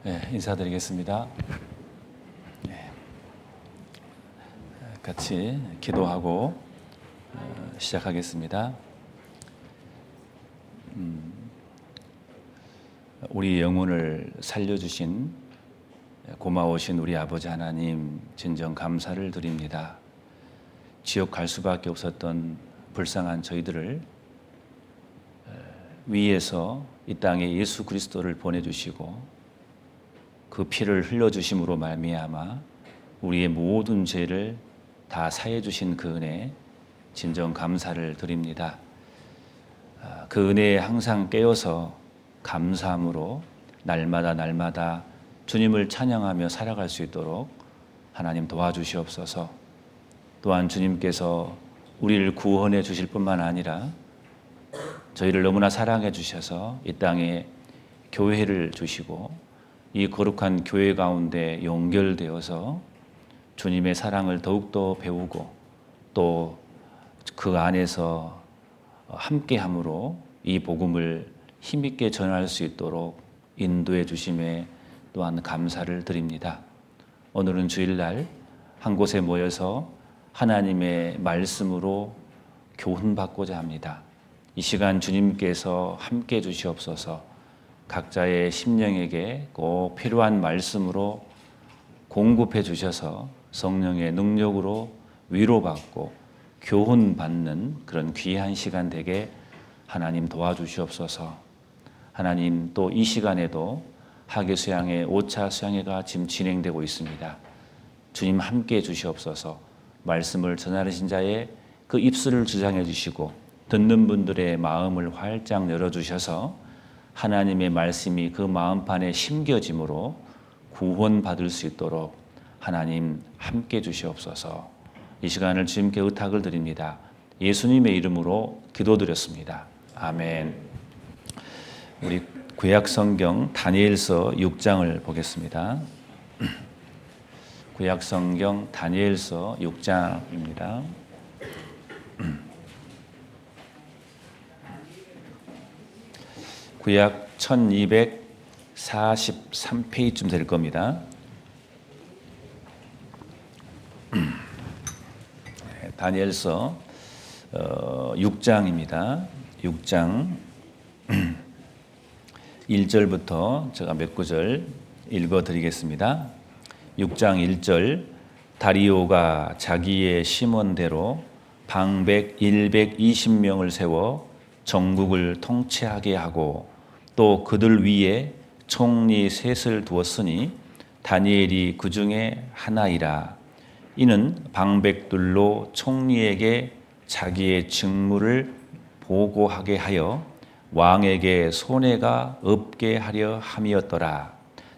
네, 인사드리겠습니다. 네, 같이 기도하고 시작하겠습니다. 우리 영혼을 살려주신 고마우신 우리 아버지 하나님, 진정 감사를 드립니다. 지옥 갈 수밖에 없었던 불쌍한 저희들을 위에서 이 땅에 예수 그리스도를 보내주시고 그 피를 흘려주심으로 말미암아 우리의 모든 죄를 다 사해 주신 그 은혜 진정 감사를 드립니다. 그 은혜에 항상 깨어서 감사함으로 날마다 주님을 찬양하며 살아갈 수 있도록 하나님 도와주시옵소서. 또한 주님께서 우리를 구원해 주실 뿐만 아니라 저희를 너무나 사랑해 주셔서 이 땅에 교회를 주시고 이 거룩한 교회 가운데 연결되어서 주님의 사랑을 더욱더 배우고 또 그 안에서 함께함으로 이 복음을 힘있게 전할 수 있도록 인도해 주심에 또한 감사를 드립니다. 오늘은 주일날 한 곳에 모여서 하나님의 말씀으로 교훈받고자 합니다. 이 시간 주님께서 함께 주시옵소서. 각자의 심령에게 꼭 필요한 말씀으로 공급해 주셔서 성령의 능력으로 위로받고 교훈받는 그런 귀한 시간 되게 하나님 도와주시옵소서. 하나님, 또 이 시간에도 하계수양회 5차 수양회가 지금 진행되고 있습니다. 주님 함께 주시옵소서. 말씀을 전하신 자의 그 입술을 주장해 주시고 듣는 분들의 마음을 활짝 열어주셔서 하나님의 말씀이 그 마음판에 심겨짐으로 구원받을 수 있도록 하나님 함께 주시옵소서. 이 시간을 주님께 의탁을 드립니다. 예수님의 이름으로 기도드렸습니다. 아멘. 우리 구약성경 다니엘서 6장을 보겠습니다. 구약성경 다니엘서 6장입니다. 구약 1243페이지쯤 될 겁니다. 다니엘서 6장입니다. 6장 1절부터 제가 몇 구절 읽어드리겠습니다. 6장 1절, 다리오가 자기의 심원대로 방백 120명을 세워 전국을 통치하게 하고 또 그들 위에 총리 셋을 두었으니 다니엘이 그 중에 하나이라. 이는 방백들로 총리에게 자기의 직무를 보고하게 하여 왕에게 손해가 없게 하려 함이었더라.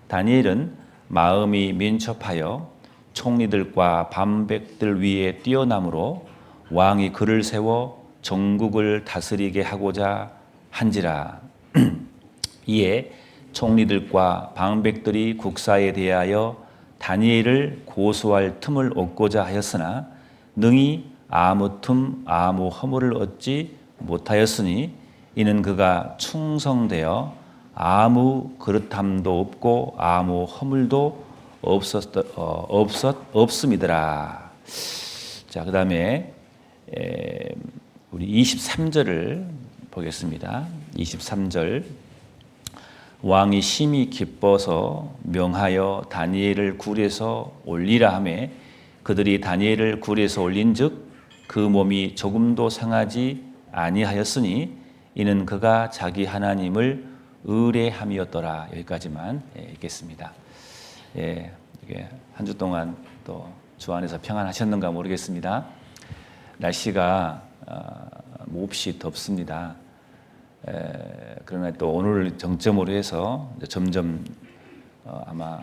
다니엘은 마음이 민첩하여 총리들과 방백들 위에 뛰어남으로 왕이 그를 세워 전국을 다스리게 하고자 한지라. 이에 총리들과 방백들이 국사에 대하여 다니엘을 고소할 틈을 얻고자 하였으나 능히 아무 틈 아무 허물을 얻지 못하였으니 이는 그가 충성되어 아무 그릇함도 없고 아무 허물도 없음이더라. 자, 그 다음에 우리 23절을 보겠습니다. 23절, 왕이 심히 기뻐서 명하여 다니엘을 굴에서 올리라 하매 그들이 다니엘을 굴에서 올린즉 그 몸이 조금도 상하지 아니하였으니 이는 그가 자기 하나님을 의뢰함이었더라. 여기까지만 읽겠습니다. 한 주 동안 또 주 안에서 평안하셨는가 모르겠습니다. 날씨가 몹시 덥습니다. 그러나 또 오늘 정점으로 해서 점점 아마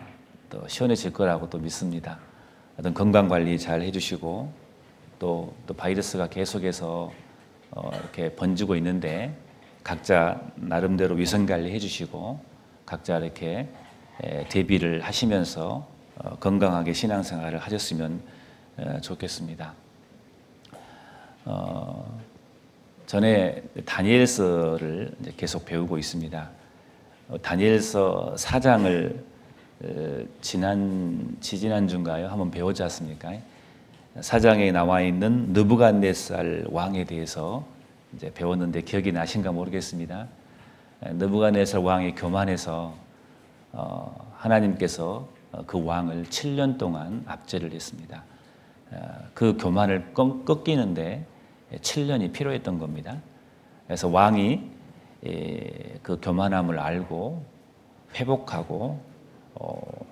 더 시원해질 거라고 또 믿습니다. 어떤 건강 관리 잘 해주시고 또 바이러스가 계속해서 이렇게 번지고 있는데 각자 나름대로 위생 관리 해주시고 각자 이렇게 대비를 하시면서 건강하게 신앙생활을 하셨으면 좋겠습니다. 전에 다니엘서를 이제 계속 배우고 있습니다. 다니엘서 4장을 지지난주인가요? 한번 배우지 않습니까? 사장에 나와 있는 느부갓네살 왕에 대해서 이제 배웠는데 기억이 나신가 모르겠습니다. 느부갓네살 왕이 교만해서 하나님께서 그 왕을 7년 동안 압제를 했습니다. 그 교만을 꺾이는데 7년이 필요했던 겁니다. 그래서 왕이 그 교만함을 알고 회복하고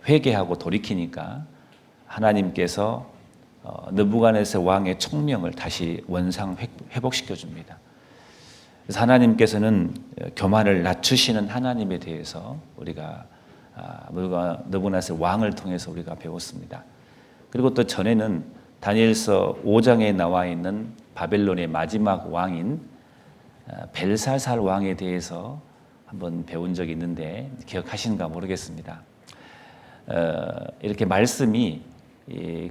회개하고 돌이키니까 하나님께서 느부갓네살 왕의 총명을 다시 원상 회복시켜 줍니다. 그래서 하나님께서는 교만을 낮추시는 하나님에 대해서 우리가 느부갓네살 왕을 통해서 우리가 배웠습니다. 그리고 또 전에는 다니엘서 5장에 나와 있는 바벨론의 마지막 왕인 벨사살 왕에 대해서 한번 배운 적이 있는데 기억하시는가 모르겠습니다. 이렇게 말씀이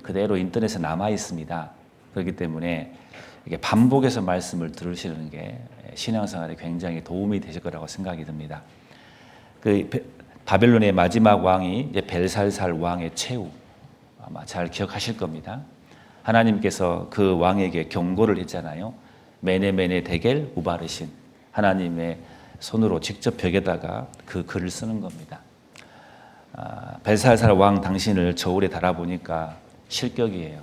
그대로 인터넷에 남아 있습니다. 그렇기 때문에 이렇게 반복해서 말씀을 들으시는 게 신앙생활에 굉장히 도움이 되실 거라고 생각이 듭니다. 그 바벨론의 마지막 왕이 이제 벨살살 왕의 최후, 아마 잘 기억하실 겁니다. 하나님께서 그 왕에게 경고를 했잖아요. 메네메네 데겔 우바르신, 하나님의 손으로 직접 벽에다가 그 글을 쓰는 겁니다. 벨살살 왕 당신을 저울에 달아보니까 실격이에요.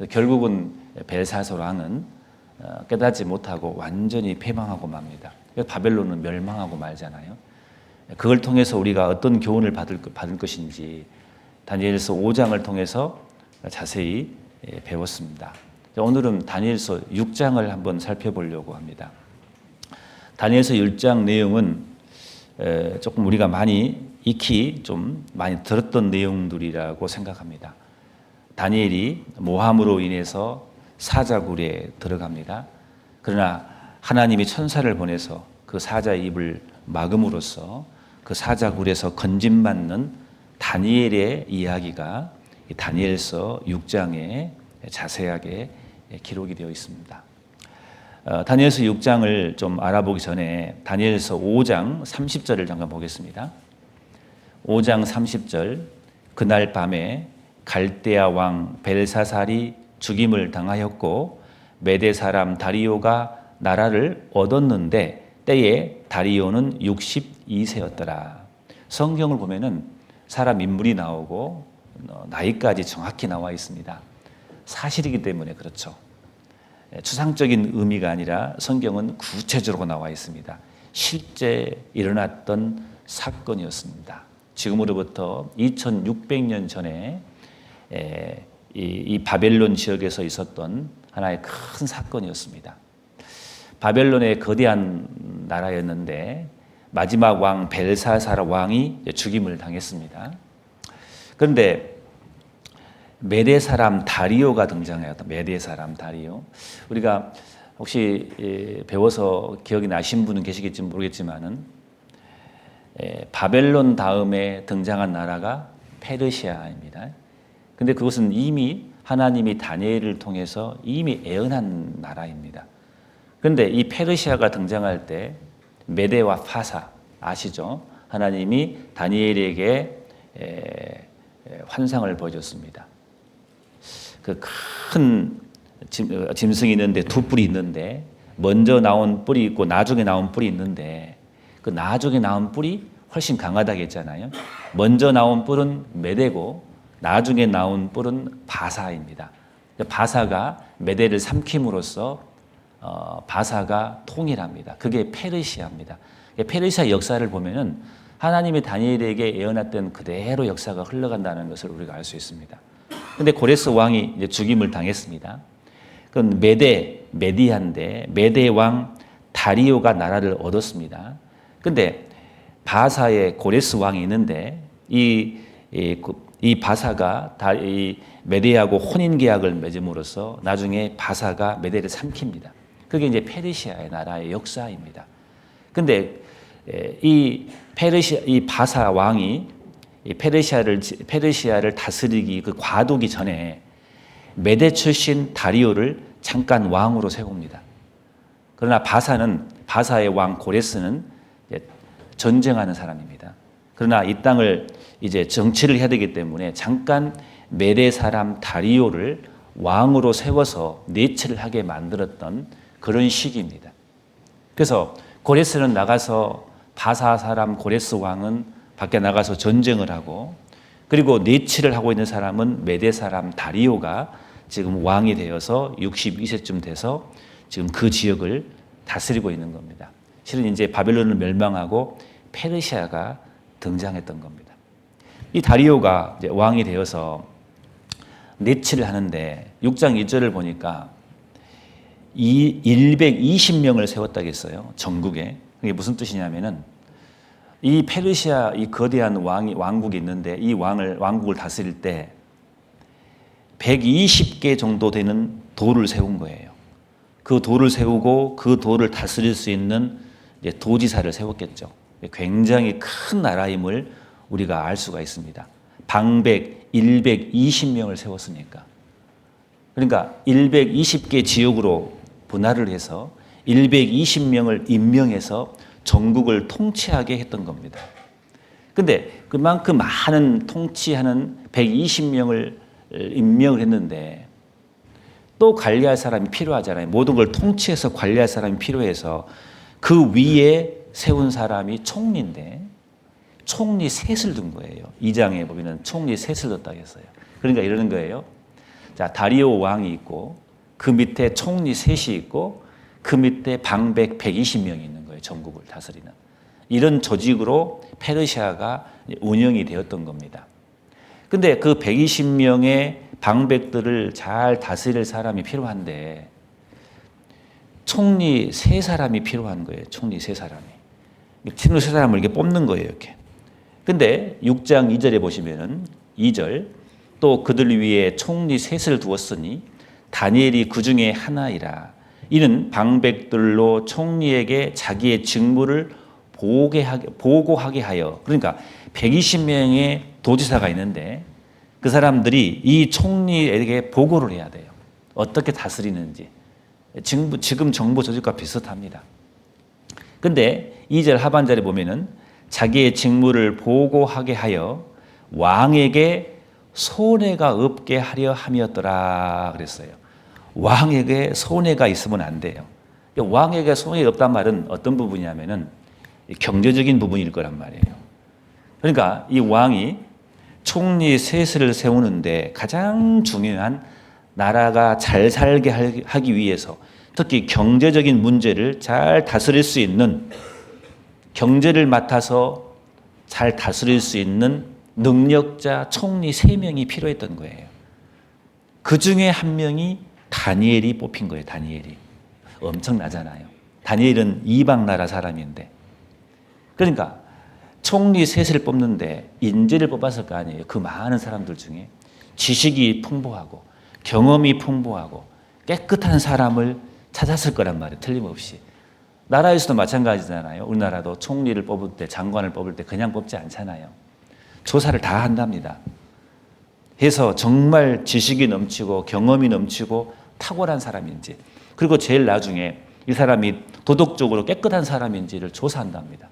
결국은 벨살살 왕은 깨닫지 못하고 완전히 패망하고 맙니다. 바벨론은 멸망하고 말잖아요. 그걸 통해서 우리가 어떤 교훈을 받을 것인지 다니엘서 5장을 통해서 자세히 배웠습니다. 오늘은 다니엘서 6장을 한번 살펴보려고 합니다. 다니엘서 6장 내용은 조금 우리가 많이 익히 좀 많이 들었던 내용들이라고 생각합니다. 다니엘이 모함으로 인해서 사자굴에 들어갑니다. 그러나 하나님이 천사를 보내서 그 사자의 입을 막음으로써 그 사자굴에서 건짐받는 다니엘의 이야기가 다니엘서 6장에 자세하게 기록이 되어 있습니다. 다니엘서 6장을 좀 알아보기 전에 다니엘서 5장 30절을 잠깐 보겠습니다. 5장 30절, 그날 밤에 갈대아 왕 벨사살이 죽임을 당하였고 메대 사람 다리오가 나라를 얻었는데 때에 다리오는 62세였더라. 성경을 보면은 사람 인물이 나오고 나이까지 정확히 나와 있습니다. 사실이기 때문에 그렇죠. 추상적인 의미가 아니라 성경은 구체적으로 나와 있습니다. 실제 일어났던 사건이었습니다. 지금으로부터 2600년 전에 이 바벨론 지역에서 있었던 하나의 큰 사건이었습니다. 바벨론의 거대한 나라였는데 마지막 왕 벨사살 왕이 죽임을 당했습니다. 그런데 메대 사람 다리오가 등장해요. 메대 사람 다리오. 우리가 혹시 배워서 기억이 나신 분은 계시겠지 모르겠지만은 바벨론 다음에 등장한 나라가 페르시아입니다. 근데 그것은 이미 하나님이 다니엘을 통해서 이미 예언한 나라입니다. 그런데 이 페르시아가 등장할 때 메대와 파사 아시죠? 하나님이 다니엘에게 환상을 보여줬습니다. 그 큰 짐승이 있는데 두 뿔이 있는데 먼저 나온 뿔이 있고 나중에 나온 뿔이 있는데 그 나중에 나온 뿔이 훨씬 강하다고 했잖아요. 먼저 나온 뿔은 메대고 나중에 나온 뿔은 바사입니다. 바사가 메대를 삼킴으로써 바사가 통일합니다. 그게 페르시아입니다. 페르시아 역사를 보면은 하나님이 다니엘에게 예언했던 그대로 역사가 흘러간다는 것을 우리가 알 수 있습니다. 그런데 고레스 왕이 이제 죽임을 당했습니다. 그건 메디아인데 메대 왕 다리오가 나라를 얻었습니다. 그런데 바사에 고레스 왕이 있는데 이 바사가 이 메대하고 혼인 계약을 맺음으로써 나중에 바사가 메대를 삼킵니다. 그게 이제 페르시아의 나라의 역사입니다. 그런데 이 바사 왕이 페르시아를 다스리기 그 과도기 전에 메대 출신 다리오를 잠깐 왕으로 세웁니다. 그러나 바사의 왕 고레스는 전쟁하는 사람입니다. 그러나 이 땅을 이제 정치를 해야 되기 때문에 잠깐 메대 사람 다리오를 왕으로 세워서 내치를 하게 만들었던 그런 시기입니다. 그래서 고레스는 나가서 바사 사람 고레스 왕은 밖에 나가서 전쟁을 하고, 그리고 내치를 하고 있는 사람은 메대 사람 다리오가 지금 왕이 되어서 62세쯤 돼서 지금 그 지역을 다스리고 있는 겁니다. 실은 이제 바벨론을 멸망하고 페르시아가 등장했던 겁니다. 이 다리오가 이제 왕이 되어서 내치를 하는데 6장 2절을 보니까 120명을 세웠다고 했어요. 전국에. 그게 무슨 뜻이냐면은 이 페르시아 이 거대한 왕국이 있는데 이 왕국을 다스릴 때 120개 정도 되는 도를 세운 거예요. 그 도를 세우고 그 도를 다스릴 수 있는 이제 도지사를 세웠겠죠. 굉장히 큰 나라임을 우리가 알 수가 있습니다. 방백 120명을 세웠으니까. 그러니까 120개 지역으로 분할을 해서 120명을 임명해서 전국을 통치하게 했던 겁니다. 근데 그만큼 많은 통치하는 120명을 임명을 했는데 또 관리할 사람이 필요하잖아요. 모든 걸 통치해서 관리할 사람이 필요해서 그 위에 세운 사람이 총리인데 총리 셋을 둔 거예요. 2장에 보면 총리 셋을 뒀다고 했어요. 그러니까 이러는 거예요. 자, 다리오 왕이 있고 그 밑에 총리 셋이 있고 그 밑에 방백 120명이 있는 거예요. 전국을 다스리는. 이런 조직으로 페르시아가 운영이 되었던 겁니다. 근데 그 120명의 방백들을 잘 다스릴 사람이 필요한데 총리 3사람이 필요한 거예요. 총리 3사람이. 총리 3사람을 이렇게 뽑는 거예요. 이렇게. 근데 6장 2절에 보시면은 2절 또 그들 위에 총리 셋을 두었으니 다니엘이 그 중에 하나이라. 이는 방백들로 총리에게 자기의 직무를 보고하게 하여, 그러니까 120명의 도지사가 있는데 그 사람들이 이 총리에게 보고를 해야 돼요. 어떻게 다스리는지. 지금 정부 조직과 비슷합니다. 근데 2절 하반절에 보면은 자기의 직무를 보고하게 하여 왕에게 손해가 없게 하려 함이었더라 그랬어요. 왕에게 손해가 있으면 안 돼요. 왕에게 손해가 없단 말은 어떤 부분이냐면은 경제적인 부분일 거란 말이에요. 그러니까 이 왕이 총리 셋을 세우는데 가장 중요한 나라가 잘 살게 하기 위해서 특히 경제적인 문제를 잘 다스릴 수 있는, 경제를 맡아서 잘 다스릴 수 있는 능력자 총리 3명이 필요했던 거예요. 그 중에 한 명이 다니엘이 뽑힌 거예요. 다니엘이. 엄청나잖아요. 다니엘은 이방 나라 사람인데. 그러니까 총리 셋을 뽑는데 인재를 뽑았을 거 아니에요. 그 많은 사람들 중에 지식이 풍부하고 경험이 풍부하고 깨끗한 사람을 찾았을 거란 말이에요. 틀림없이. 나라에서도 마찬가지잖아요. 우리나라도 총리를 뽑을 때, 장관을 뽑을 때 그냥 뽑지 않잖아요. 조사를 다 한답니다. 해서 정말 지식이 넘치고 경험이 넘치고 탁월한 사람인지, 그리고 제일 나중에 이 사람이 도덕적으로 깨끗한 사람인지를 조사한답니다.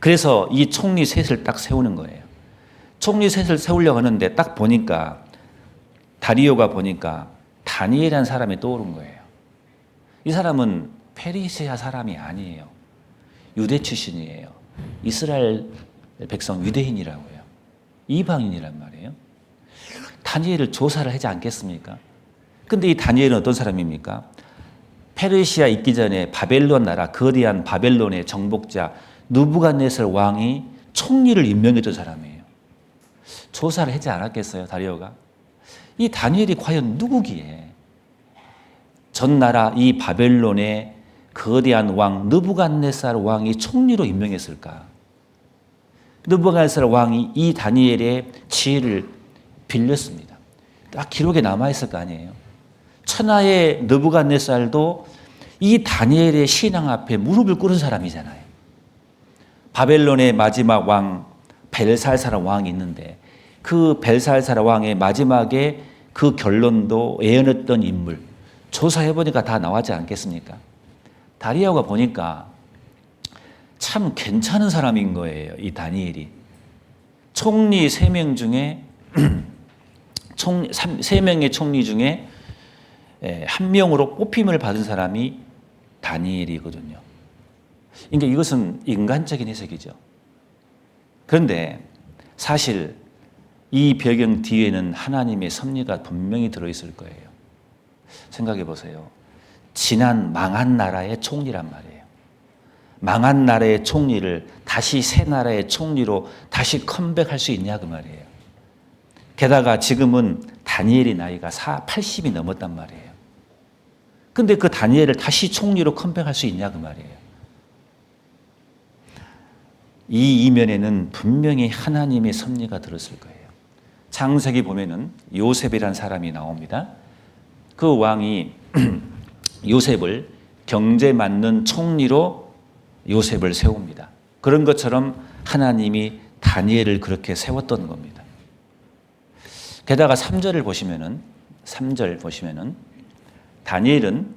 그래서 이 총리 셋을 딱 세우는 거예요. 총리 셋을 세우려고 하는데 딱 보니까 다리오가 보니까 다니엘이라는 사람이 떠오른 거예요. 이 사람은 페르시아 사람이 아니에요. 유대 출신이에요. 이스라엘 백성 유대인이라고요. 이방인이란 말이에요. 다니엘을 조사를 하지 않겠습니까? 근데 이 다니엘은 어떤 사람입니까? 페르시아 있기 전에 바벨론 나라, 거대한 바벨론의 정복자 느부갓네살 왕이 총리를 임명했던 사람이에요. 조사를 하지 않았겠어요, 다리오가? 이 다니엘이 과연 누구기에 전 나라 이 바벨론의 거대한 왕 느부갓네살 왕이 총리로 임명했을까? 느부갓네살 왕이 이 다니엘의 지혜를 빌렸습니다. 딱 기록에 남아있을 거 아니에요. 천하의 느부갓네살도 이 다니엘의 신앙 앞에 무릎을 꿇은 사람이잖아요. 바벨론의 마지막 왕 벨살살 왕이 있는데 그 벨살살 왕의 마지막에 그 결론도 예언했던 인물, 조사해보니까 다 나왔지 않겠습니까? 다리오가 보니까 참 괜찮은 사람인 거예요, 이 다니엘이. 총리 3명 중에 3명의 총리 중에 한 명으로 뽑힘을 받은 사람이 다니엘이거든요. 그러니까 이것은 인간적인 해석이죠. 그런데 사실 이 배경 뒤에는 하나님의 섭리가 분명히 들어있을 거예요. 생각해 보세요. 지난 망한 나라의 총리란 말이에요. 망한 나라의 총리를 다시 새 나라의 총리로 다시 컴백할 수 있냐 그 말이에요. 게다가 지금은 다니엘의 나이가 80이 넘었단 말이에요. 근데 그 다니엘을 다시 총리로 컴백할 수 있냐 그 말이에요. 이 이면에는 분명히 하나님의 섭리가 들었을 거예요. 창세기 보면은 요셉이란 사람이 나옵니다. 그 왕이 요셉을 경제 맞는 총리로 요셉을 세웁니다. 그런 것처럼 하나님이 다니엘을 그렇게 세웠던 겁니다. 게다가 3절 보시면은 다니엘은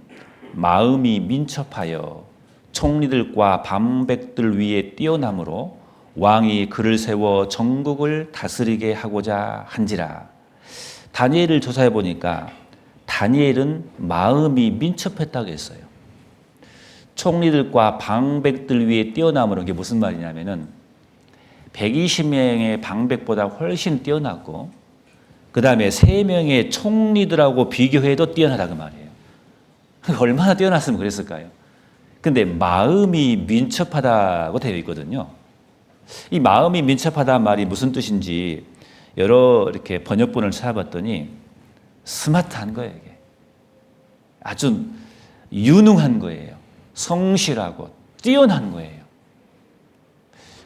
마음이 민첩하여 총리들과 방백들 위에 뛰어남으로 왕이 그를 세워 전국을 다스리게 하고자 한지라. 다니엘을 조사해 보니까 다니엘은 마음이 민첩했다고 했어요. 총리들과 방백들 위에 뛰어남으로 이게 무슨 말이냐면은 120명의 방백보다 훨씬 뛰어났고 그 다음에 3명의 총리들하고 비교해도 뛰어나다 그 말이에요. 얼마나 뛰어났으면 그랬을까요? 근데 마음이 민첩하다고 되어 있거든요. 이 마음이 민첩하다 말이 무슨 뜻인지 여러 이렇게 번역본을 찾아봤더니 스마트한 거예요. 이게. 아주 유능한 거예요. 성실하고 뛰어난 거예요.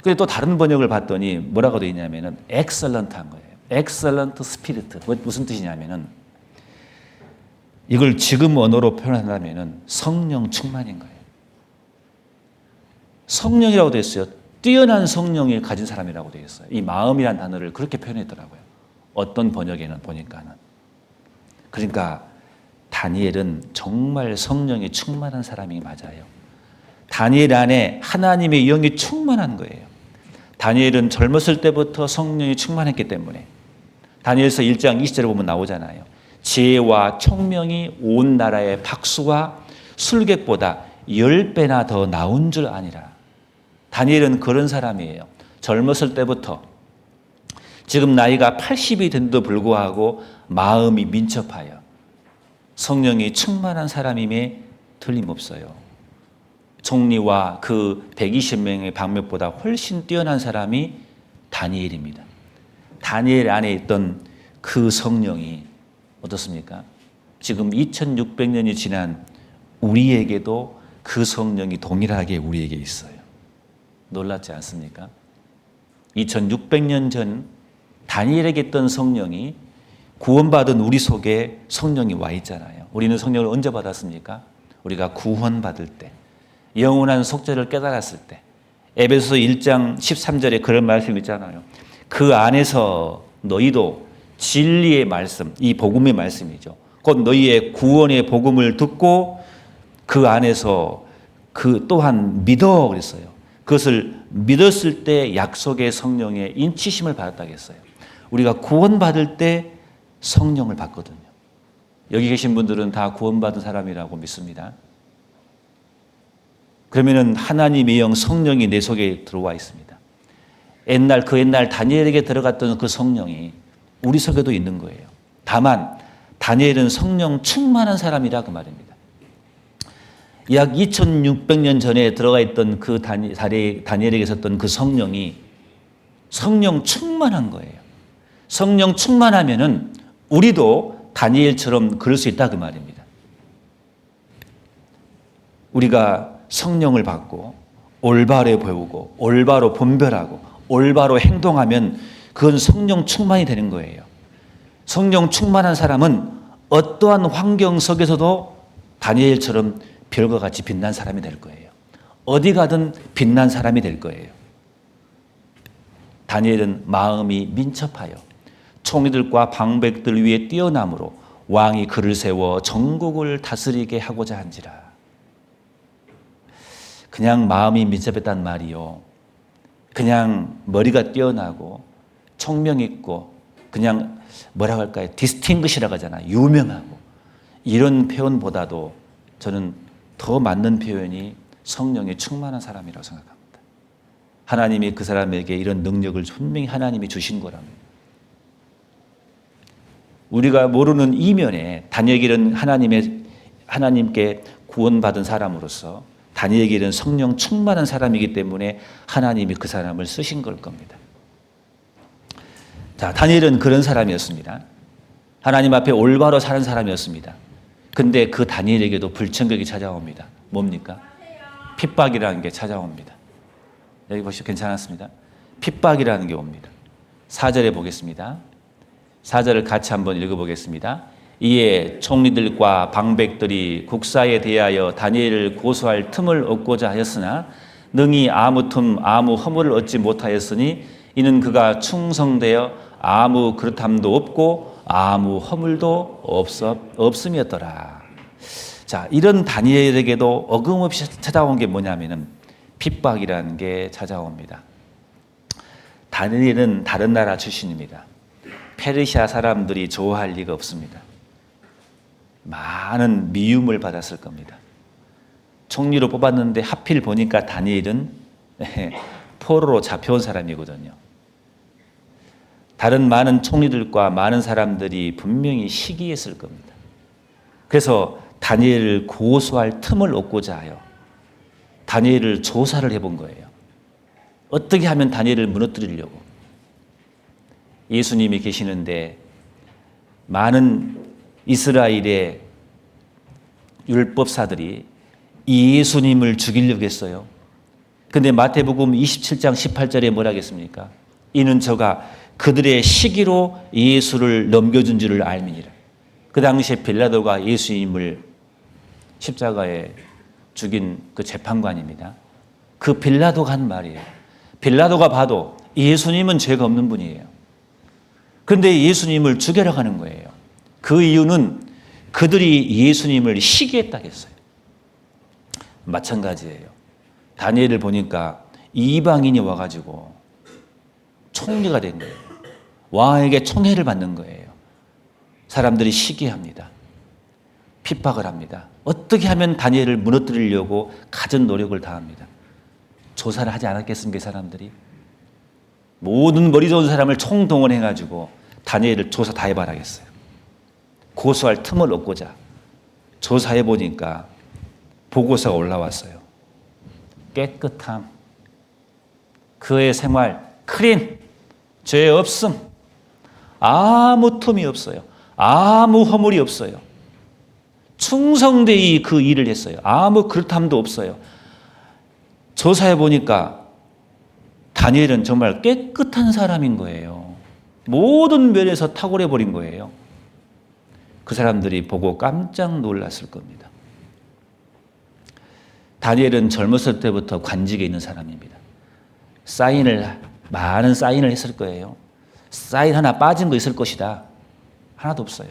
근데 또 다른 번역을 봤더니 뭐라고 되어 있냐면은 excellent한 거예요. excellent spirit. 무슨 뜻이냐면은 이걸 지금 언어로 표현한다면은 성령 충만인 거예요. 성령이라고 되어 있어요. 뛰어난 성령을 가진 사람이라고 되어 있어요. 이 마음이라는 단어를 그렇게 표현했더라고요. 어떤 번역에는 보니까는. 그러니까 다니엘은 정말 성령이 충만한 사람이 맞아요. 다니엘 안에 하나님의 영이 충만한 거예요. 다니엘은 젊었을 때부터 성령이 충만했기 때문에 다니엘서 1장 20절에 보면 나오잖아요. 지혜와 총명이 온 나라의 박수와 술객보다 10배나 더 나온 줄 아니라. 다니엘은 그런 사람이에요. 젊었을 때부터 지금 나이가 80이 된데도 불구하고 마음이 민첩하여 성령이 충만한 사람임에 틀림없어요. 총리와 그 120명의 방백보다 훨씬 뛰어난 사람이 다니엘입니다. 다니엘 안에 있던 그 성령이 어떻습니까? 지금 2600년이 지난 우리에게도 그 성령이 동일하게 우리에게 있어요. 놀랍지 않습니까? 2600년 전 다니엘에게 있던 성령이 구원받은 우리 속에 성령이 와 있잖아요. 우리는 성령을 언제 받았습니까? 우리가 구원받을 때, 영원한 속죄를 깨달았을 때. 에베소서 1장 13절에 그런 말씀이 있잖아요. 그 안에서 너희도 진리의 말씀, 이 복음의 말씀이죠. 곧 너희의 구원의 복음을 듣고 그 안에서 그 또한 믿어 그랬어요. 그것을 믿었을 때 약속의 성령의 인치심을 받았다고 했어요. 우리가 구원받을 때 성령을 받거든요. 여기 계신 분들은 다 구원받은 사람이라고 믿습니다. 그러면은 하나님의 영 성령이 내 속에 들어와 있습니다. 옛날 다니엘에게 들어갔던 그 성령이 우리 속에도 있는 거예요. 다만 다니엘은 성령 충만한 사람이라 그 말입니다. 약 2600년 전에 들어가 있던 그 다니엘에게 있었던 그 성령이 성령 충만한 거예요. 성령 충만하면은 우리도 다니엘처럼 그럴 수 있다 그 말입니다. 우리가 성령을 받고 올바로 배우고 올바로 분별하고 올바로 행동하면 그건 성령 충만이 되는 거예요. 성령 충만한 사람은 어떠한 환경 속에서도 다니엘처럼 별과 같이 빛난 사람이 될 거예요. 어디 가든 빛난 사람이 될 거예요. 다니엘은 마음이 민첩하여 총리들과 방백들 위에 뛰어남으로 왕이 그를 세워 전국을 다스리게 하고자 한지라. 그냥 마음이 민첩했단 말이요. 그냥 머리가 뛰어나고 총명 있고 그냥 뭐라고 할까요? 디스팅그시라고 하잖아요. 유명하고. 이런 표현보다도 저는 더 맞는 표현이 성령이 충만한 사람이라고 생각합니다. 하나님이 그 사람에게 이런 능력을 분명히 하나님이 주신 거랍니다. 우리가 모르는 이면에 다니엘은 하나님께 구원받은 사람으로서 다니엘은 성령 충만한 사람이기 때문에 하나님이 그 사람을 쓰신 걸 겁니다. 자, 다니엘은 그런 사람이었습니다. 하나님 앞에 올바로 사는 사람이었습니다. 근데 그 다니엘에게도 불청객이 찾아옵니다. 뭡니까? 핍박이라는 게 찾아옵니다. 여기 보시면 괜찮았습니다. 핍박이라는 게 옵니다. 4절에 보겠습니다. 4절을 같이 한번 읽어보겠습니다. 이에 총리들과 방백들이 국사에 대하여 다니엘을 고소할 틈을 얻고자 하였으나 능히 아무 틈 아무 허물을 얻지 못하였으니 이는 그가 충성되어 아무 그릇함도 없고 아무 허물도 없음이었더라. 자, 이런 다니엘에게도 어김없이 찾아온 게 뭐냐면은 핍박이라는 게 찾아옵니다. 다니엘은 다른 나라 출신입니다. 페르시아 사람들이 좋아할 리가 없습니다. 많은 미움을 받았을 겁니다. 총리로 뽑았는데 하필 보니까 다니엘은 포로로 잡혀온 사람이거든요. 다른 많은 총리들과 많은 사람들이 분명히 시기했을 겁니다. 그래서 다니엘을 고소할 틈을 얻고자 하여 다니엘을 조사를 해본 거예요. 어떻게 하면 다니엘을 무너뜨리려고. 예수님이 계시는데 많은 이스라엘의 율법사들이 예수님을 죽이려고 했어요. 근데 마태복음 27장 18절에 뭐라 하겠습니까? 이는 저가 그들의 시기로 예수를 넘겨준 줄을 알미니라. 그 당시에 빌라도가 예수님을 십자가에 죽인 그 재판관입니다. 그 빌라도가 한 말이에요. 빌라도가 봐도 예수님은 죄가 없는 분이에요. 그런데 예수님을 죽이려고 하는 거예요. 그 이유는 그들이 예수님을 시기했다고 했어요. 마찬가지예요. 다니엘을 보니까 이방인이 와가지고 총리가 된 거예요. 왕에게 총애를 받는 거예요. 사람들이 시기합니다. 핍박을 합니다. 어떻게 하면 다니엘을 무너뜨리려고 갖은 노력을 다합니다. 조사를 하지 않았겠습니까? 사람들이 모든 머리 좋은 사람을 총동원해가지고 다니엘을 조사 다 해봐라겠어요. 고소할 틈을 얻고자 조사해 보니까 보고서가 올라왔어요. 깨끗함, 그의 생활 클린, 죄 없음, 아무 틈이 없어요. 아무 허물이 없어요. 충성되이 그 일을 했어요. 아무 그릇함도 없어요. 조사해 보니까 다니엘은 정말 깨끗한 사람인 거예요. 모든 면에서 탁월해 버린 거예요. 그 사람들이 보고 깜짝 놀랐을 겁니다. 다니엘은 젊었을 때부터 관직에 있는 사람입니다. 많은 사인을 했을 거예요. 사인 하나 빠진 거 있을 것이다. 하나도 없어요.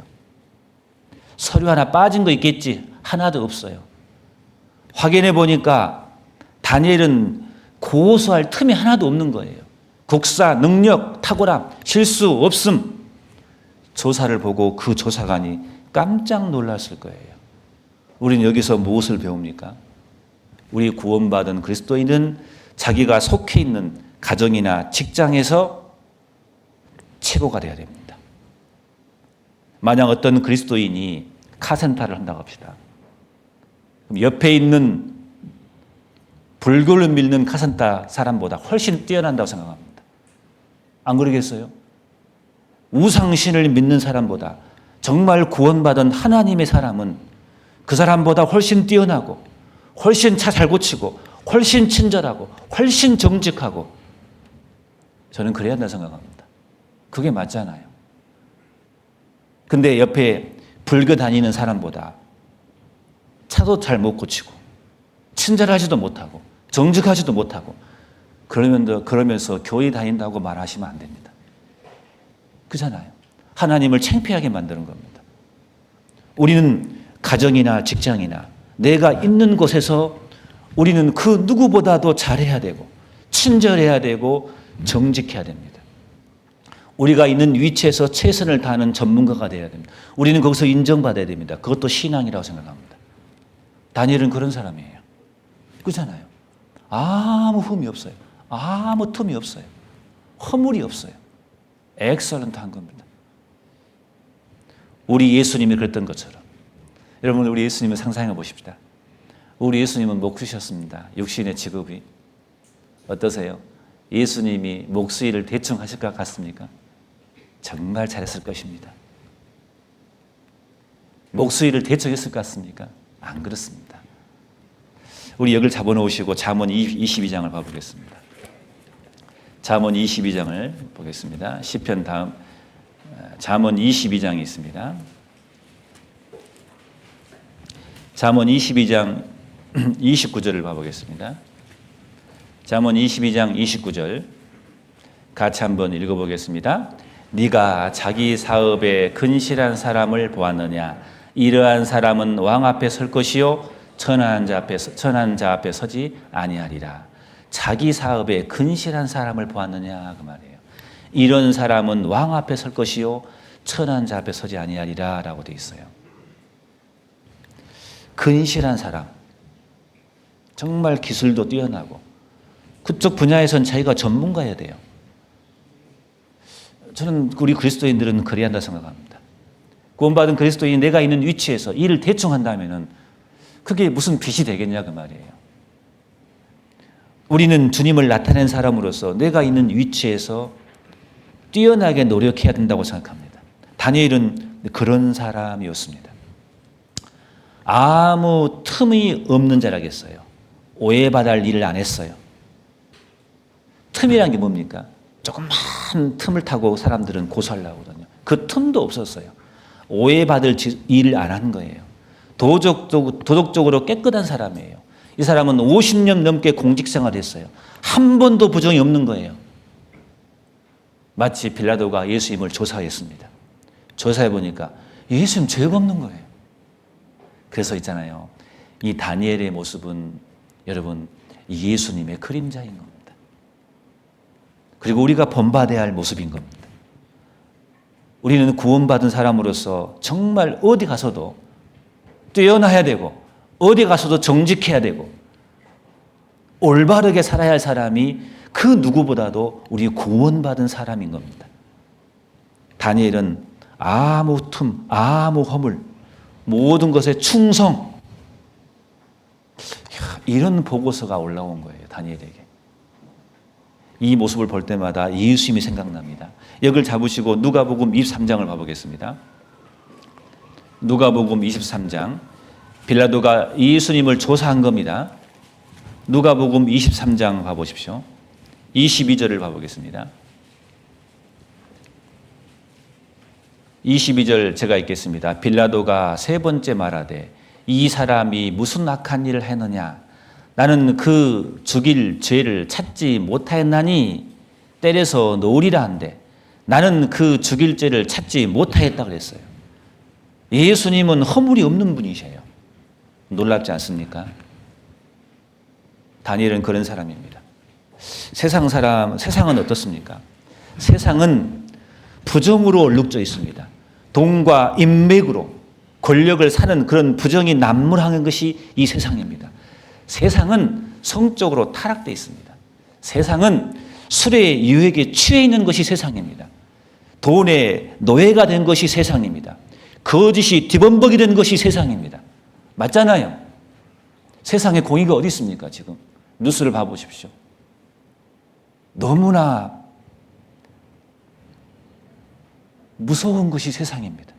서류 하나 빠진 거 있겠지. 하나도 없어요. 확인해 보니까 다니엘은 고소할 틈이 하나도 없는 거예요. 국사, 능력, 탁월함, 실수 없음. 조사를 보고 그 조사관이 깜짝 놀랐을 거예요. 우리는 여기서 무엇을 배웁니까? 우리 구원받은 그리스도인은 자기가 속해 있는 가정이나 직장에서 최고가 되어야 됩니다. 만약 어떤 그리스도인이 카센터를 한다고 합시다. 그럼 옆에 있는 불교를 믿는 카센터 사람보다 훨씬 뛰어난다고 생각합니다. 안 그러겠어요? 우상신을 믿는 사람보다 정말 구원받은 하나님의 사람은 그 사람보다 훨씬 뛰어나고 훨씬 차 잘 고치고 훨씬 친절하고 훨씬 정직하고 저는 그래야 한다고 생각합니다. 그게 맞잖아요. 근데 옆에 불교 다니는 사람보다 차도 잘 못 고치고 친절하지도 못하고 정직하지도 못하고 그러면서 교회 다닌다고 말하시면 안 됩니다. 그잖아요. 하나님을 창피하게 만드는 겁니다. 우리는 가정이나 직장이나 내가 있는 곳에서 우리는 그 누구보다도 잘해야 되고 친절해야 되고 정직해야 됩니다. 우리가 있는 위치에서 최선을 다하는 전문가가 되어야 됩니다. 우리는 거기서 인정받아야 됩니다. 그것도 신앙이라고 생각합니다. 다니엘은 그런 사람이에요. 그렇잖아요. 아무 흠이 없어요. 아무 틈이 없어요. 허물이 없어요. 엑설런트한 겁니다. 우리 예수님이 그랬던 것처럼. 여러분, 우리 예수님을 상상해 보십시다. 우리 예수님은 목수셨습니다. 육신의 직업이. 어떠세요? 예수님이 목수 일을 대충 하실 것 같습니까? 정말 잘했을 것입니다. 목수 일을 대충 했을 것 같습니까? 안 그렇습니다. 우리 여기를 잡아놓으시고 잠언 22장을 봐보겠습니다. 잠언 22장을 보겠습니다. 시편 다음 잠언 22장이 있습니다. 잠언 22장 29절을 봐보겠습니다. 잠언 22장 29절 같이 한번 읽어보겠습니다. 네가 자기 사업에 근실한 사람을 보았느냐? 이러한 사람은 왕 앞에 설 것이요 천한 자 앞에 서지 아니하리라. 자기 사업에 근실한 사람을 보았느냐 그 말이에요. 이런 사람은 왕 앞에 설 것이요 천한 자 앞에 서지 아니하리라 라고 되어 있어요. 근실한 사람, 정말 기술도 뛰어나고 그쪽 분야에선 자기가 전문가여야 돼요. 저는 우리 그리스도인들은 그래야 한다 생각합니다. 구원받은 그리스도인이 내가 있는 위치에서 일을 대충 한다면은 그게 무슨 빚이 되겠냐 그 말이에요. 우리는 주님을 나타낸 사람으로서 내가 있는 위치에서 뛰어나게 노력해야 된다고 생각합니다. 다니엘은 그런 사람이었습니다. 아무 틈이 없는 자라겠어요. 오해받을 일을 안 했어요. 틈이란 게 뭡니까? 조금만 틈을 타고 사람들은 고소하려고 하거든요. 그 틈도 없었어요. 오해받을 일을 안 한 거예요. 도덕적으로 깨끗한 사람이에요. 이 사람은 50년 넘게 공직생활을 했어요. 한 번도 부정이 없는 거예요. 마치 빌라도가 예수님을 조사했습니다. 조사해 보니까 예수님 죄가 없는 거예요. 그래서 있잖아요. 이 다니엘의 모습은 여러분 예수님의 그림자인 겁니다. 그리고 우리가 본받아야 할 모습인 겁니다. 우리는 구원받은 사람으로서 정말 어디 가서도 뛰어나야 되고 어디 가서도 정직해야 되고 올바르게 살아야 할 사람이 그 누구보다도 우리 구원받은 사람인 겁니다. 다니엘은 아무 틈, 아무 허물, 모든 것에 충성, 이런 보고서가 올라온 거예요. 다니엘에게. 이 모습을 볼 때마다 예수님이 생각납니다. 여기를 잡으시고 누가복음 23장을 봐보겠습니다. 누가복음 23장. 빌라도가 예수님을 조사한 겁니다. 누가복음 23장 봐보십시오. 22절을 봐보겠습니다. 22절 제가 읽겠습니다. 빌라도가 세 번째 말하되 이 사람이 무슨 악한 일을 했느냐? 나는 그 죽일 죄를 찾지 못하였나니 때려서 놓으리라 한데 나는 그 죽일 죄를 찾지 못하였다 그랬어요. 예수님은 허물이 없는 분이세요. 놀랍지 않습니까? 다니엘은 그런 사람입니다. 세상은 어떻습니까? 세상은 부정으로 얼룩져 있습니다. 돈과 인맥으로 권력을 사는 그런 부정이 난무하는 것이 이 세상입니다. 세상은 성적으로 타락되어 있습니다. 세상은 술의 유혹에 취해 있는 것이 세상입니다. 돈의 노예가 된 것이 세상입니다. 거짓이 뒤범벅이 된 것이 세상입니다. 맞잖아요. 세상에 공의가 어디 있습니까? 지금 뉴스를 봐보십시오. 너무나 무서운 것이 세상입니다.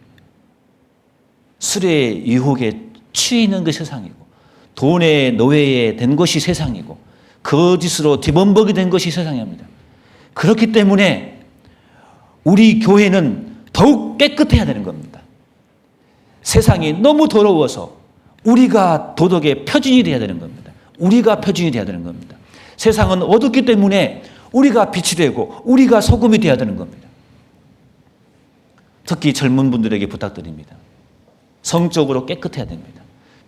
술의 유혹에 취해 있는 것이 세상이고 돈의 노예에 된 것이 세상이고 거짓으로 뒤범벅이 된 것이 세상입니다. 그렇기 때문에 우리 교회는 더욱 깨끗해야 되는 겁니다. 세상이 너무 더러워서 우리가 도덕의 표준이 되어야 되는 겁니다. 우리가 표준이 되어야 되는 겁니다. 세상은 어둡기 때문에 우리가 빛이 되고 우리가 소금이 되어야 되는 겁니다. 특히 젊은 분들에게 부탁드립니다. 성적으로 깨끗해야 됩니다.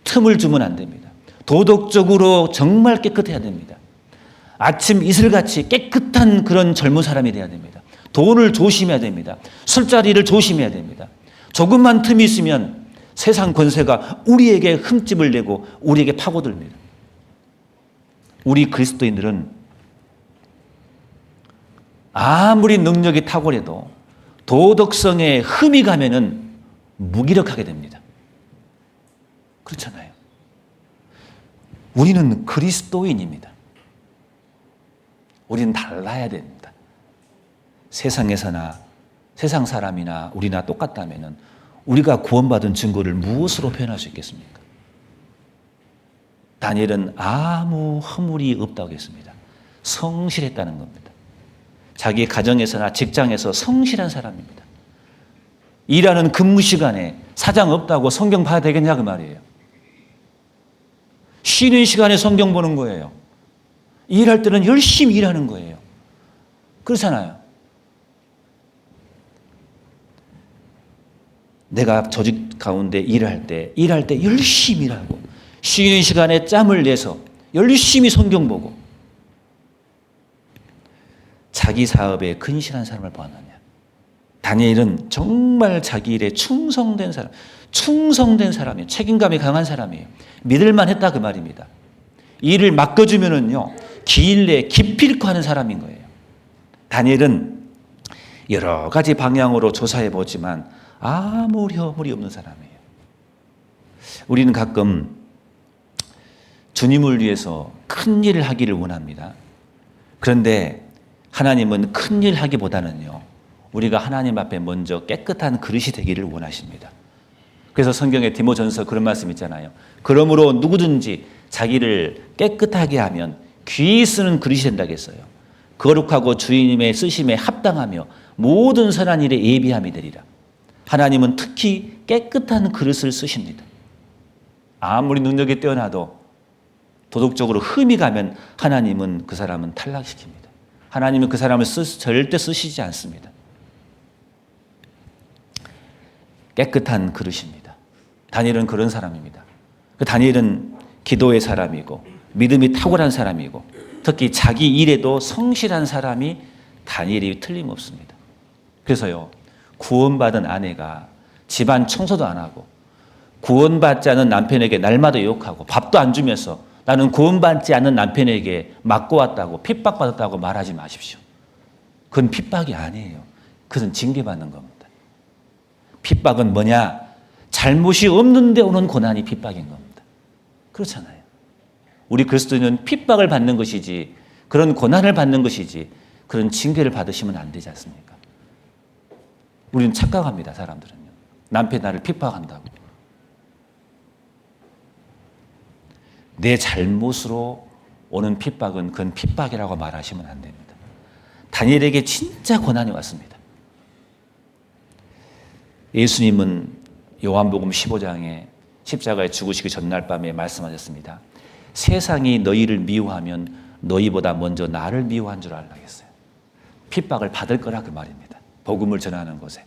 틈을 주면 안 됩니다. 도덕적으로 정말 깨끗해야 됩니다. 아침 이슬같이 깨끗한 그런 젊은 사람이 되어야 됩니다. 돈을 조심해야 됩니다. 술자리를 조심해야 됩니다. 조금만 틈이 있으면 세상 권세가 우리에게 흠집을 내고 우리에게 파고듭니다. 우리 그리스도인들은 아무리 능력이 탁월해도 도덕성에 흠이 가면은 무기력하게 됩니다. 그렇잖아요. 우리는 그리스도인입니다. 우리는 달라야 됩니다. 세상에서나 세상 사람이나 우리나 똑같다면은 우리가 구원받은 증거를 무엇으로 표현할 수 있겠습니까? 다니엘은 아무 허물이 없다고 했습니다. 성실했다는 겁니다. 자기 가정에서나 직장에서 성실한 사람입니다. 일하는 근무 시간에 사장 없다고 성경 봐야 되겠냐 그 말이에요. 쉬는 시간에 성경 보는 거예요. 일할 때는 열심히 일하는 거예요. 그렇잖아요. 내가 조직 가운데 일할 때 열심히 일하고 쉬는 시간에 짬을 내서 열심히 성경 보고 자기 사업에 근실한 사람을 보았느냐. 다니엘은 정말 자기 일에 충성된 사람이에요. 책임감이 강한 사람이에요. 믿을만 했다 그 말입니다. 일을 맡겨주면은요, 기일 내에 기필코 하는 사람인 거예요. 다니엘은 여러 가지 방향으로 조사해 보지만 아무 허물이 없는 사람이에요. 우리는 가끔 주님을 위해서 큰 일을 하기를 원합니다. 그런데 하나님은 큰 일 하기보다는요, 우리가 하나님 앞에 먼저 깨끗한 그릇이 되기를 원하십니다. 그래서 성경에 디모전서 그런 말씀 있잖아요. 그러므로 누구든지 자기를 깨끗하게 하면 귀히 쓰는 그릇이 된다고 했어요. 거룩하고 주님의 쓰심에 합당하며 모든 선한 일에 예비함이 되리라. 하나님은 특히 깨끗한 그릇을 쓰십니다. 아무리 능력이 뛰어나도 도덕적으로 흠이 가면 하나님은 그 사람은 탈락시킵니다. 하나님은 그 사람을 절대 쓰시지 않습니다. 깨끗한 그릇입니다. 다니엘은 그런 사람입니다. 다니엘은 기도의 사람이고 믿음이 탁월한 사람이고 특히 자기 일에도 성실한 사람이 다니엘이 틀림없습니다. 그래서요, 구원받은 아내가 집안 청소도 안 하고 구원받지 않은 남편에게 날마다 욕하고 밥도 안 주면서 나는 구원받지 않는 남편에게 맞고 왔다고 핍박받았다고 말하지 마십시오. 그건 핍박이 아니에요. 그것은 징계받는 겁니다. 핍박은 뭐냐? 잘못이 없는데 오는 고난이 핍박인 겁니다. 그렇잖아요. 우리 그리스도인은 핍박을 받는 것이지 그런 고난을 받는 것이지 그런 징계를 받으시면 안 되지 않습니까? 우리는 착각합니다. 사람들은요. 남편이 나를 핍박한다고. 내 잘못으로 오는 핍박은 그건 핍박이라고 말하시면 안 됩니다. 다니엘에게 진짜 고난이 왔습니다. 예수님은 요한복음 15장에 십자가에 죽으시기 전날 밤에 말씀하셨습니다. 세상이 너희를 미워하면 너희보다 먼저 나를 미워한 줄 알라 했어요. 핍박을 받을 거라 그 말입니다. 복음을 전하는 곳에.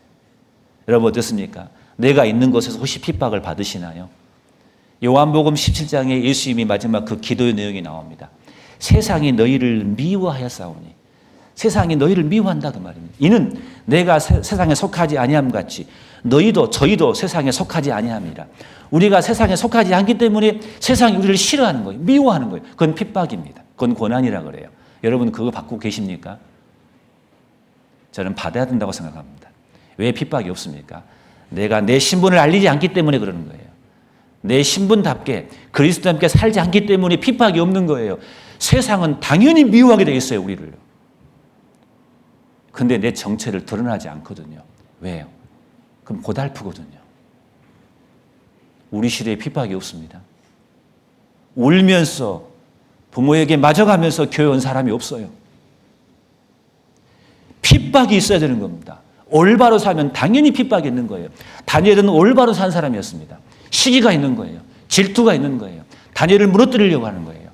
여러분 어떻습니까? 내가 있는 곳에서 혹시 핍박을 받으시나요? 요한복음 17장에 예수님이 마지막 그 기도의 내용이 나옵니다. 세상이 너희를 미워하였사오니 세상이 너희를 미워한다 그 말입니다. 이는 내가 세상에 속하지 아니함 같이 너희도 저희도 세상에 속하지 아니함이라. 우리가 세상에 속하지 않기 때문에 세상이 우리를 싫어하는 거예요. 미워하는 거예요. 그건 핍박입니다. 그건 고난이라 그래요. 여러분 그거 받고 계십니까? 저는 받아야 된다고 생각합니다. 왜 핍박이 없습니까? 내가 내 신분을 알리지 않기 때문에 그러는 거예요. 내 신분답게 그리스도와 함께 살지 않기 때문에 핍박이 없는 거예요. 세상은 당연히 미워하게 되겠어요, 우리를. 근데 내 정체를 드러나지 않거든요. 왜요? 그럼 고달프거든요. 우리 시대에 핍박이 없습니다. 울면서 부모에게 맞아가면서 교회 온 사람이 없어요. 핍박이 있어야 되는 겁니다. 올바로 살면 당연히 핍박이 있는 거예요. 다니엘은 올바로 산 사람이었습니다. 시기가 있는 거예요. 질투가 있는 거예요. 다니엘을 무너뜨리려고 하는 거예요.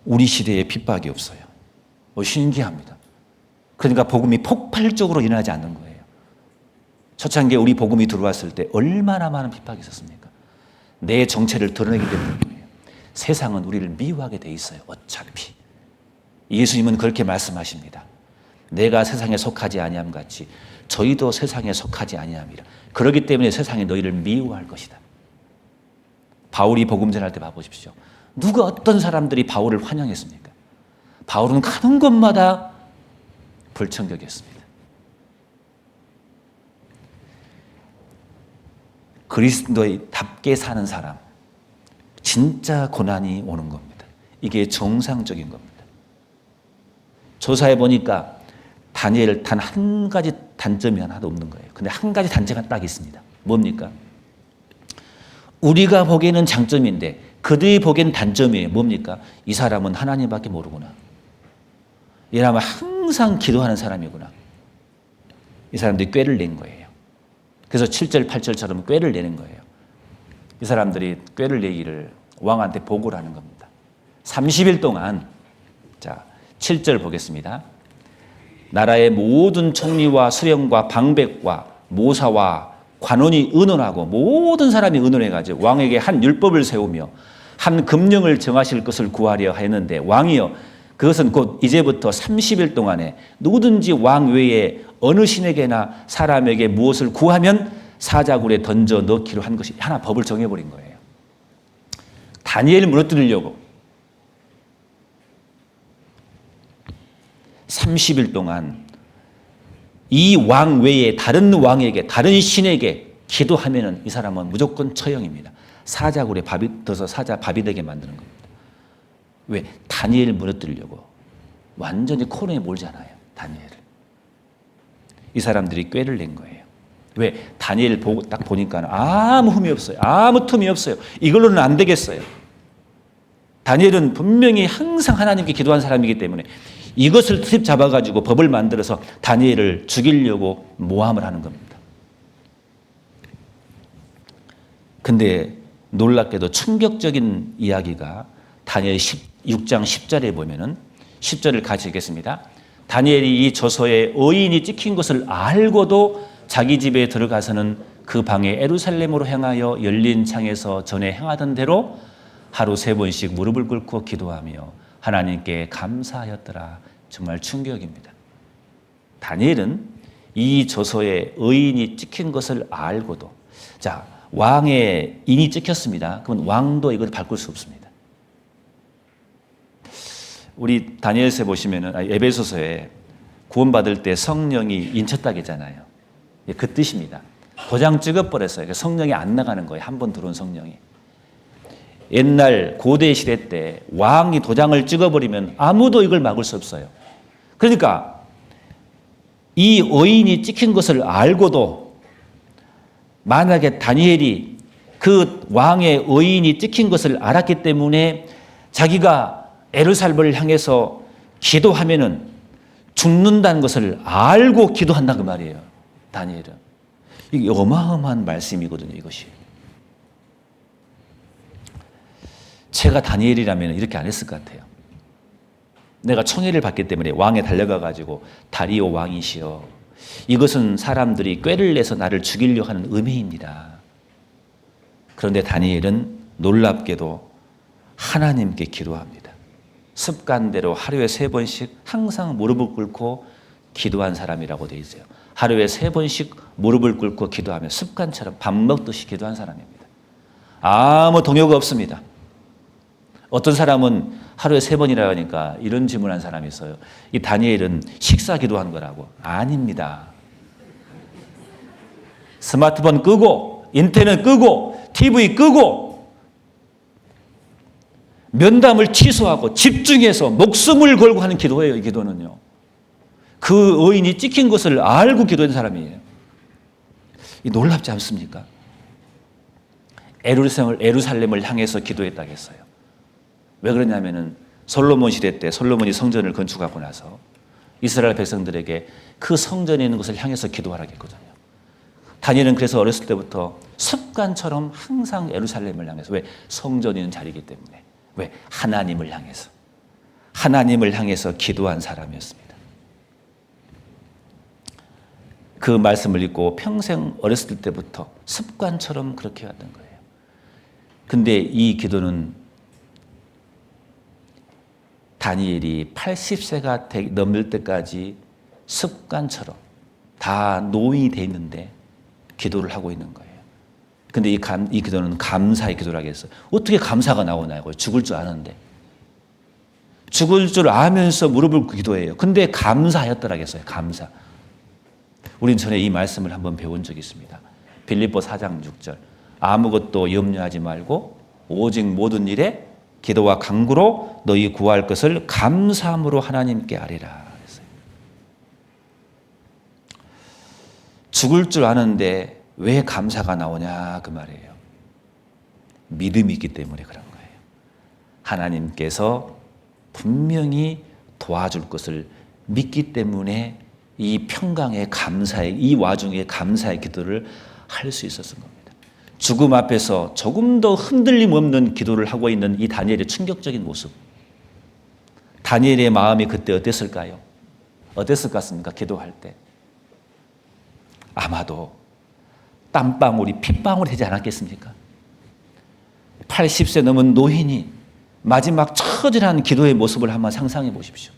우리 시대에 핍박이 없어요. 신기합니다. 그러니까 복음이 폭발적으로 일어나지 않는 거예요. 초창기에 우리 복음이 들어왔을 때 얼마나 많은 핍박이 있었습니까? 내 정체를 드러내기 때문이에요. 세상은 우리를 미워하게 돼 있어요. 어차피. 예수님은 그렇게 말씀하십니다. 내가 세상에 속하지 아니함 같이 저희도 세상에 속하지 아니함이라. 그렇기 때문에 세상이 너희를 미워할 것이다. 바울이 복음 전할 때 봐보십시오. 누가 어떤 사람들이 바울을 환영했습니까? 바울은 가는 곳마다 불청객이었습니다. 그리스도인답게 사는 사람, 진짜 고난이 오는 겁니다. 이게 정상적인 겁니다. 조사해 보니까 다니엘 단 한 가지 단점이 하나도 없는 거예요. 근데 한 가지 단점이 딱 있습니다. 뭡니까? 우리가 보기에는 장점인데 그들이 보기엔 단점이에요. 뭡니까? 이 사람은 하나님밖에 모르구나. 이 사람은 항상 기도하는 사람이구나. 이 사람들이 꾀를 낸 거예요. 그래서 7절, 8절처럼 꾀를 내는 거예요. 이 사람들이 꾀를 내기를 왕한테 보고를 하는 겁니다. 30일 동안, 자, 7절 보겠습니다. 나라의 모든 총리와 수령과 방백과 모사와 관원이 의논하고 모든 사람이 의논해가지고 왕에게 한 율법을 세우며 한 금령을 정하실 것을 구하려 하였는데 왕이여 그것은 곧 이제부터 30일 동안에 누구든지 왕 외에 어느 신에게나 사람에게 무엇을 구하면 사자굴에 던져 넣기로 한 것이 하나 법을 정해버린 거예요. 다니엘을 무너뜨리려고 30일 동안 이 왕 외에 다른 왕에게 다른 신에게 기도하면은 이 사람은 무조건 처형입니다. 사자굴에 밥이 떠서 사자 밥이 되게 만드는 겁니다. 왜? 다니엘을 무너뜨리려고 완전히 코너에 몰잖아요. 다니엘을. 이 사람들이 꾀를 낸 거예요. 왜? 다니엘을 보고 딱 보니까 아무 흠이 없어요. 아무 틈이 없어요. 이걸로는 안 되겠어요. 다니엘은 분명히 항상 하나님께 기도한 사람이기 때문에 이것을 트집 잡아가지고 법을 만들어서 다니엘을 죽이려고 모함을 하는 겁니다. 근데 놀랍게도 충격적인 이야기가 다니엘 6장 10절에 보면은 10절을 같이 읽겠습니다. 다니엘이 이 저서에 의인이 찍힌 것을 알고도 자기 집에 들어가서는 그 방에 예루살렘으로 향하여 열린 창에서 전에 행하던 대로 하루 3번씩 무릎을 꿇고 기도하며 하나님께 감사하였더라. 정말 충격입니다. 다니엘은 이 저서에 의인이 찍힌 것을 알고도, 자, 왕의 인이 찍혔습니다. 그러면 왕도 이걸 바꿀 수 없습니다. 우리 다니엘서에 보시면은 에베소서에 구원받을 때 성령이 인쳤다고 했잖아요. 그 뜻입니다. 도장 찍어버렸어요. 성령이 안 나가는 거예요. 한 번 들어온 성령이. 옛날 고대 시대 때 왕이 도장을 찍어버리면 아무도 이걸 막을 수 없어요. 그러니까 이 의인이 찍힌 것을 알고도 만약에 다니엘이 그 왕의 의인이 찍힌 것을 알았기 때문에 자기가 예루살렘을 향해서 기도하면은 죽는다는 것을 알고 기도한다 그 말이에요. 다니엘은. 이게 어마어마한 말씀이거든요. 이것이. 제가 다니엘이라면 이렇게 안 했을 것 같아요. 내가 청해를 받기 때문에 왕에 달려가가지고 다리오 왕이시여, 이것은 사람들이 꾀를 내서 나를 죽이려고 하는 음해입니다. 그런데 다니엘은 놀랍게도 하나님께 기도합니다. 습관대로 하루에 3번씩 항상 무릎을 꿇고 기도한 사람이라고 되어 있어요. 하루에 3번씩 무릎을 꿇고 기도하며 습관처럼 밥 먹듯이 기도한 사람입니다. 아무 동요가 없습니다. 어떤 사람은 하루에 3번이라 하니까 이런 질문한 사람이 있어요. 이 다니엘은 식사 기도한 거라고. 아닙니다. 스마트폰 끄고 인터넷 끄고 TV 끄고 면담을 취소하고 집중해서 목숨을 걸고 하는 기도예요. 이 기도는요. 그 의인이 찍힌 것을 알고 기도한 사람이에요. 이 놀랍지 않습니까? 예루살렘을 향해서 기도했다고 했어요. 왜 그러냐면은 솔로몬 시대 때 솔로몬이 성전을 건축하고 나서 이스라엘 백성들에게 그 성전에 있는 것을 향해서 기도하라고 했거든요. 다니엘은 그래서 어렸을 때부터 습관처럼 항상 예루살렘을 향해서, 왜? 성전이 있는 자리이기 때문에. 왜? 하나님을 향해서. 하나님을 향해서 기도한 사람이었습니다. 그 말씀을 읽고 평생 어렸을 때부터 습관처럼 그렇게 왔던 거예요. 근데 이 기도는 다니엘이 80세가 넘을 때까지 습관처럼 다 노인이 돼 있는데 기도를 하고 있는 거예요. 근데 이 기도는 감사의 기도라고 했어요. 어떻게 감사가 나오냐고요. 죽을 줄 아는데. 죽을 줄 아면서 무릎을 기도해요. 근데 감사하였더라고 했어요. 감사. 우린 전에 이 말씀을 한번 배운 적이 있습니다. 빌립보 4장 6절. 아무것도 염려하지 말고 오직 모든 일에 기도와 간구로 너희 구할 것을 감사함으로 하나님께 아뢰라. 죽을 줄 아는데 왜 감사가 나오냐 그 말이에요. 믿음이 있기 때문에 그런 거예요. 하나님께서 분명히 도와줄 것을 믿기 때문에 이 평강의 감사의 이 와중에 감사의 기도를 할 수 있었던 겁니다. 죽음 앞에서 조금 더 흔들림 없는 기도를 하고 있는 이 다니엘의 충격적인 모습. 다니엘의 마음이 그때 어땠을까요? 어땠을 것 같습니까? 기도할 때. 아마도 땀방울이 핏방울 하지 않았겠습니까? 80세 넘은 노인이 마지막 처절한 기도의 모습을 한번 상상해 보십시오.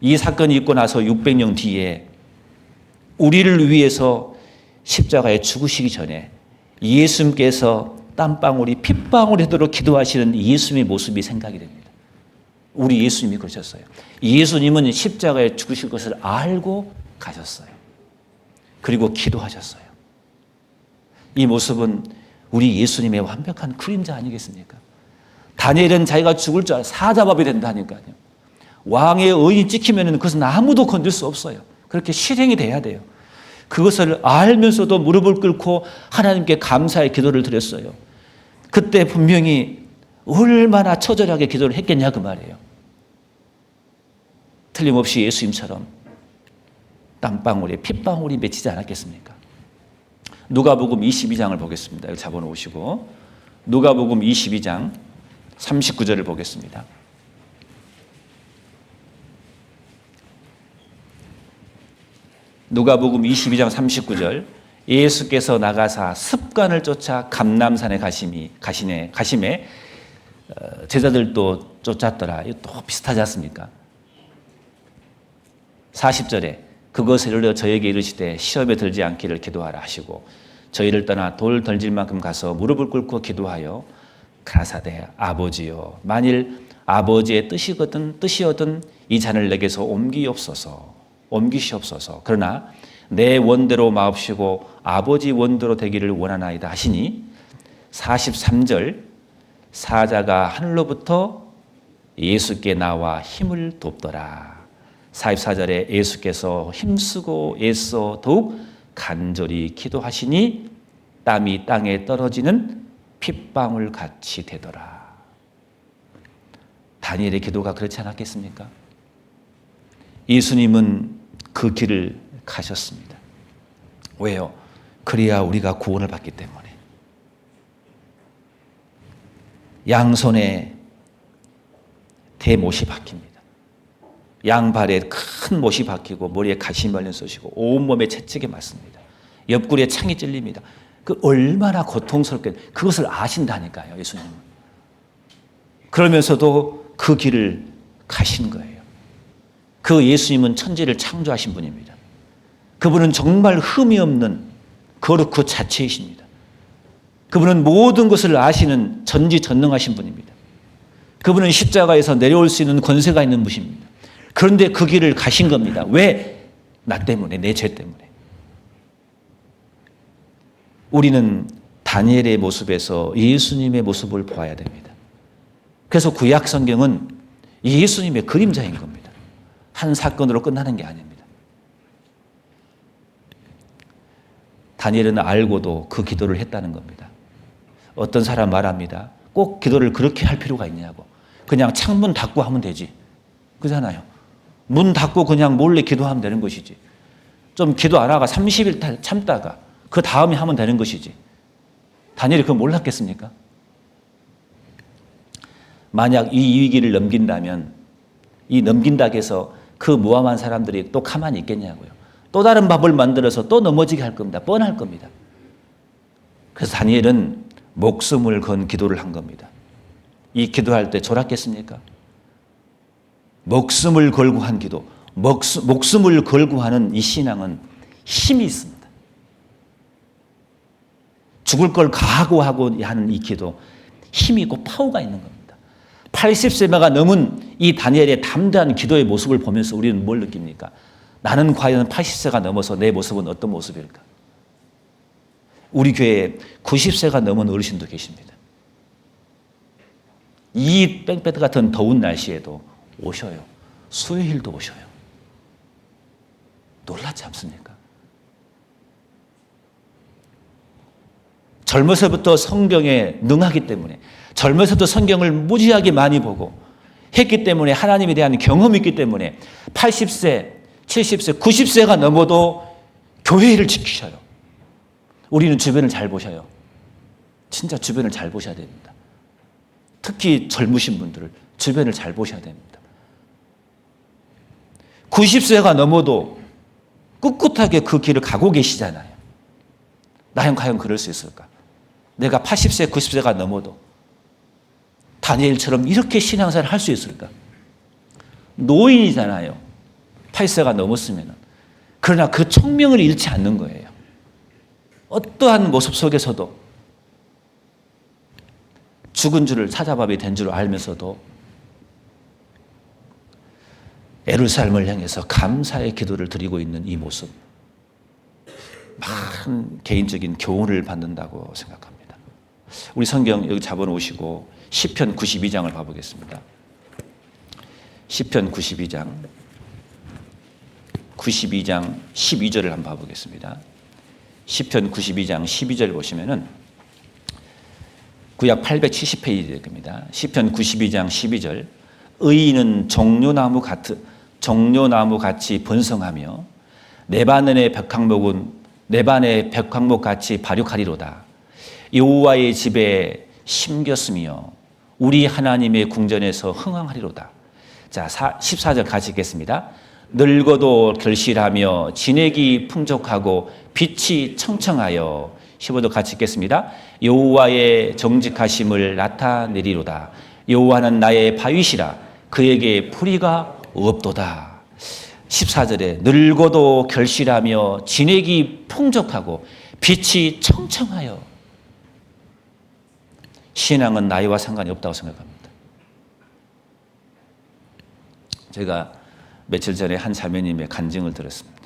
이 사건이 있고 나서 600년 뒤에 우리를 위해서 십자가에 죽으시기 전에 예수님께서 땀방울이 핏방울 되도록 기도하시는 예수님의 모습이 생각이 됩니다. 우리 예수님이 그러셨어요. 예수님은 십자가에 죽으실 것을 알고 가셨어요. 그리고 기도하셨어요. 이 모습은 우리 예수님의 완벽한 그림자 아니겠습니까? 다니엘은 자기가 죽을 줄 알아 사자밥이 된다니까요. 왕의 의인이 찍히면 그것은 아무도 건들 수 없어요. 그렇게 실행이 돼야 돼요. 그것을 알면서도 무릎을 꿇고 하나님께 감사의 기도를 드렸어요. 그때 분명히 얼마나 처절하게 기도를 했겠냐 그 말이에요. 틀림없이 예수님처럼 땀방울에 핏방울이 맺히지 않았겠습니까? 누가복음 22장을 보겠습니다. 여기 잡아놓으시고 누가복음 22장 39절을 보겠습니다. 누가복음 22장 39절 예수께서 나가사 습관을 쫓아 감람산에 가심에 제자들도 쫓았더라. 이거 또 비슷하지 않습니까? 40절에 그것을 이르러 저에게 이르시되 시험에 들지 않기를 기도하라 하시고 저희를 떠나 돌 던질 만큼 가서 무릎을 꿇고 기도하여 가라사대 아버지여 만일 아버지의 뜻이거든 이 잔을 내게서 옮기시옵소서. 그러나 내 원대로 마옵시고 아버지 원대로 되기를 원하나이다 하시니 43절 사자가 하늘로부터 예수께 나와 힘을 돕더라. 44절에 예수께서 힘쓰고 애써 더욱 간절히 기도하시니 땀이 땅에 떨어지는 핏방울 같이 되더라. 다니엘의 기도가 그렇지 않았겠습니까? 예수님은 그 길을 가셨습니다. 왜요? 그래야 우리가 구원을 받기 때문에. 양손에 대못이 박힙니다. 양발에 큰 못이 박히고 머리에 가시말년 쏘시고 온몸에 채찍에 맞습니다. 옆구리에 창이 찔립니다. 그 얼마나 고통스럽게 그것을 아신다니까요, 예수님은. 그러면서도 그 길을 가신 거예요. 그 예수님은 천지를 창조하신 분입니다. 그분은 정말 흠이 없는 거룩 그 자체이십니다. 그분은 모든 것을 아시는 전지전능하신 분입니다. 그분은 십자가에서 내려올 수 있는 권세가 있는 분입니다. 그런데 그 길을 가신 겁니다. 왜? 나 때문에, 내 죄 때문에. 우리는 다니엘의 모습에서 예수님의 모습을 보아야 됩니다. 그래서 구약 성경은 예수님의 그림자인 겁니다. 한 사건으로 끝나는 게 아닙니다. 다니엘은 알고도 그 기도를 했다는 겁니다. 어떤 사람 말합니다. 꼭 기도를 그렇게 할 필요가 있냐고. 그냥 창문 닫고 하면 되지. 그잖아요. 문 닫고 그냥 몰래 기도하면 되는 것이지. 좀 기도 안 하다가 30일 참다가 그 다음에 하면 되는 것이지. 다니엘이 그걸 몰랐겠습니까? 만약 이 위기를 넘긴다면 이 넘긴다고 해서 그 무함한 사람들이 또 가만히 있겠냐고요. 또 다른 밥을 만들어서 또 넘어지게 할 겁니다. 뻔할 겁니다. 그래서 다니엘은 목숨을 건 기도를 한 겁니다. 이 기도할 때 졸았겠습니까? 목숨을 걸고 한 기도. 목숨을 걸고 하는 이 신앙은 힘이 있습니다. 죽을 걸 각오하고 하는 이 기도, 힘이 있고 파워가 있는 겁니다. 80세가 넘은 이 다니엘의 담대한 기도의 모습을 보면서 우리는 뭘 느낍니까? 나는 과연 80세가 넘어서 내 모습은 어떤 모습일까? 우리 교회에 90세가 넘은 어르신도 계십니다. 이 뺑뺑 같은 더운 날씨에도 오셔요. 수요일도 오셔요. 놀랍지 않습니까? 젊어서부터 성경에 능하기 때문에, 젊어서부터 성경을 무지하게 많이 보고 했기 때문에, 하나님에 대한 경험이 있기 때문에 80세, 70세, 90세가 넘어도 교회를 지키셔요. 우리는 주변을 잘 보셔요. 진짜 주변을 잘 보셔야 됩니다. 특히 젊으신 분들을 주변을 잘 보셔야 됩니다. 90세가 넘어도 꿋꿋하게 그 길을 가고 계시잖아요. 나는 과연 그럴 수 있을까? 내가 80세, 90세가 넘어도 다니엘처럼 이렇게 신앙생활을 할 수 있을까? 노인이잖아요. 80세가 넘었으면. 그러나 그 청명을 잃지 않는 거예요. 어떠한 모습 속에서도 죽은 줄을, 사자밥이 된 줄을 알면서도 예루살렘을 향해서 감사의 기도를 드리고 있는 이 모습, 많은 개인적인 교훈을 받는다고 생각합니다. 우리 성경 여기 잡아놓으시고 시편 92장을 봐보겠습니다. 시편 92장 12절을 한번 봐보겠습니다. 시편 92장 12절 보시면은 구약 870페이지일 겁니다. 시편 92장 12절. 의인은 종려나무 같이 번성하며 레바논의 백향목 같이 발육하리로다. 여호와의 집에 심겼으며 우리 하나님의 궁전에서 흥황하리로다. 자, 14절 같이 읽겠습니다. 늙어도 결실하며 진액이 풍족하고 빛이 청청하여. 15절 같이 읽겠습니다. 여호와의 정직하심을 나타내리로다. 여호와는 나의 바위시라. 그에게 풀이가 없도다. 14절에 늙어도 결실하며 진액이 풍족하고 빛이 청청하여. 신앙은 나이와 상관이 없다고 생각합니다. 제가 며칠 전에 한 자매님의 간증을 들었습니다.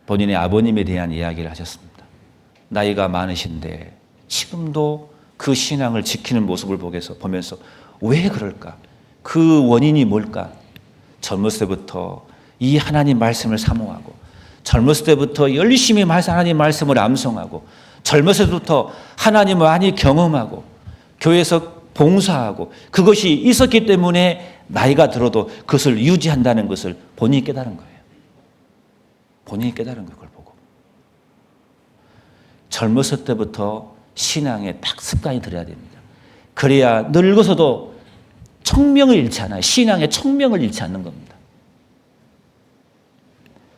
본인의 아버님에 대한 이야기를 하셨습니다. 나이가 많으신데 지금도 그 신앙을 지키는 모습을 보면서 왜 그럴까? 그 원인이 뭘까? 젊었을 때부터 이 하나님 말씀을 사모하고, 젊었을 때부터 열심히 하나님 말씀을 암송하고, 젊었을 때부터 하나님을 많이 경험하고 교회에서 봉사하고 그것이 있었기 때문에 나이가 들어도 그것을 유지한다는 것을 본인이 깨달은 거예요. 본인이 깨달은 걸 보고. 젊었을 때부터 신앙에 딱 습관이 들어야 됩니다. 그래야 늙어서도 청명을 잃지 않아요. 신앙의 청명을 잃지 않는 겁니다.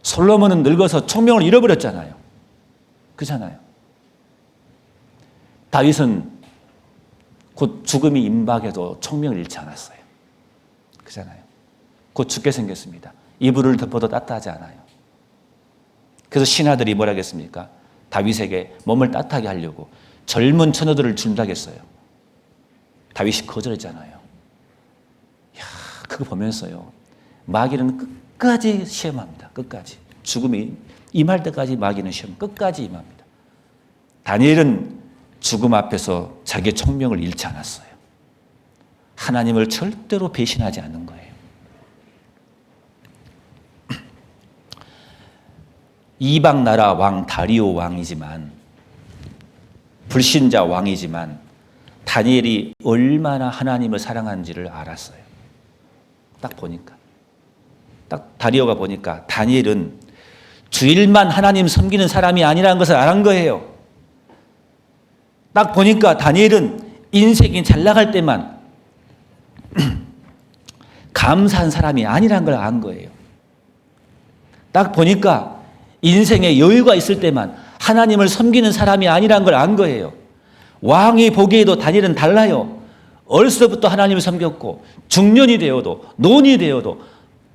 솔로몬은 늙어서 청명을 잃어버렸잖아요. 그렇잖아요. 다윗은 곧 죽음이 임박해도 청명을 잃지 않았어요. 그렇잖아요. 곧 죽게 생겼습니다. 이불을 덮어도 따뜻하지 않아요. 그래서 신하들이 뭐라 했습니까? 다윗에게 몸을 따뜻하게 하려고 젊은 처녀들을 준다겠어요. 다윗이 거절했잖아요. 야, 그거 보면서요. 마귀는 끝까지 시험합니다. 끝까지. 죽음이 임할 때까지 마귀는 시험 끝까지 임합니다. 다니엘은 죽음 앞에서 자기의 청명을 잃지 않았어요. 하나님을 절대로 배신하지 않는 거예요. 이방 나라 왕 다리오 왕이지만, 불신자 왕이지만 다니엘이 얼마나 하나님을 사랑하는지를 알았어요. 딱 보니까. 딱 다리오가 보니까 다니엘은 주일만 하나님 섬기는 사람이 아니라는 것을 알은 거예요. 딱 보니까 다니엘은 인생이 잘 나갈 때만 감사한 사람이 아니라는 걸 안 거예요. 딱 보니까 인생에 여유가 있을 때만 하나님을 섬기는 사람이 아니라는 걸 안 거예요. 왕이 보기에도 다니엘은 달라요. 어려서부터 하나님을 섬겼고 중년이 되어도 노인이 되어도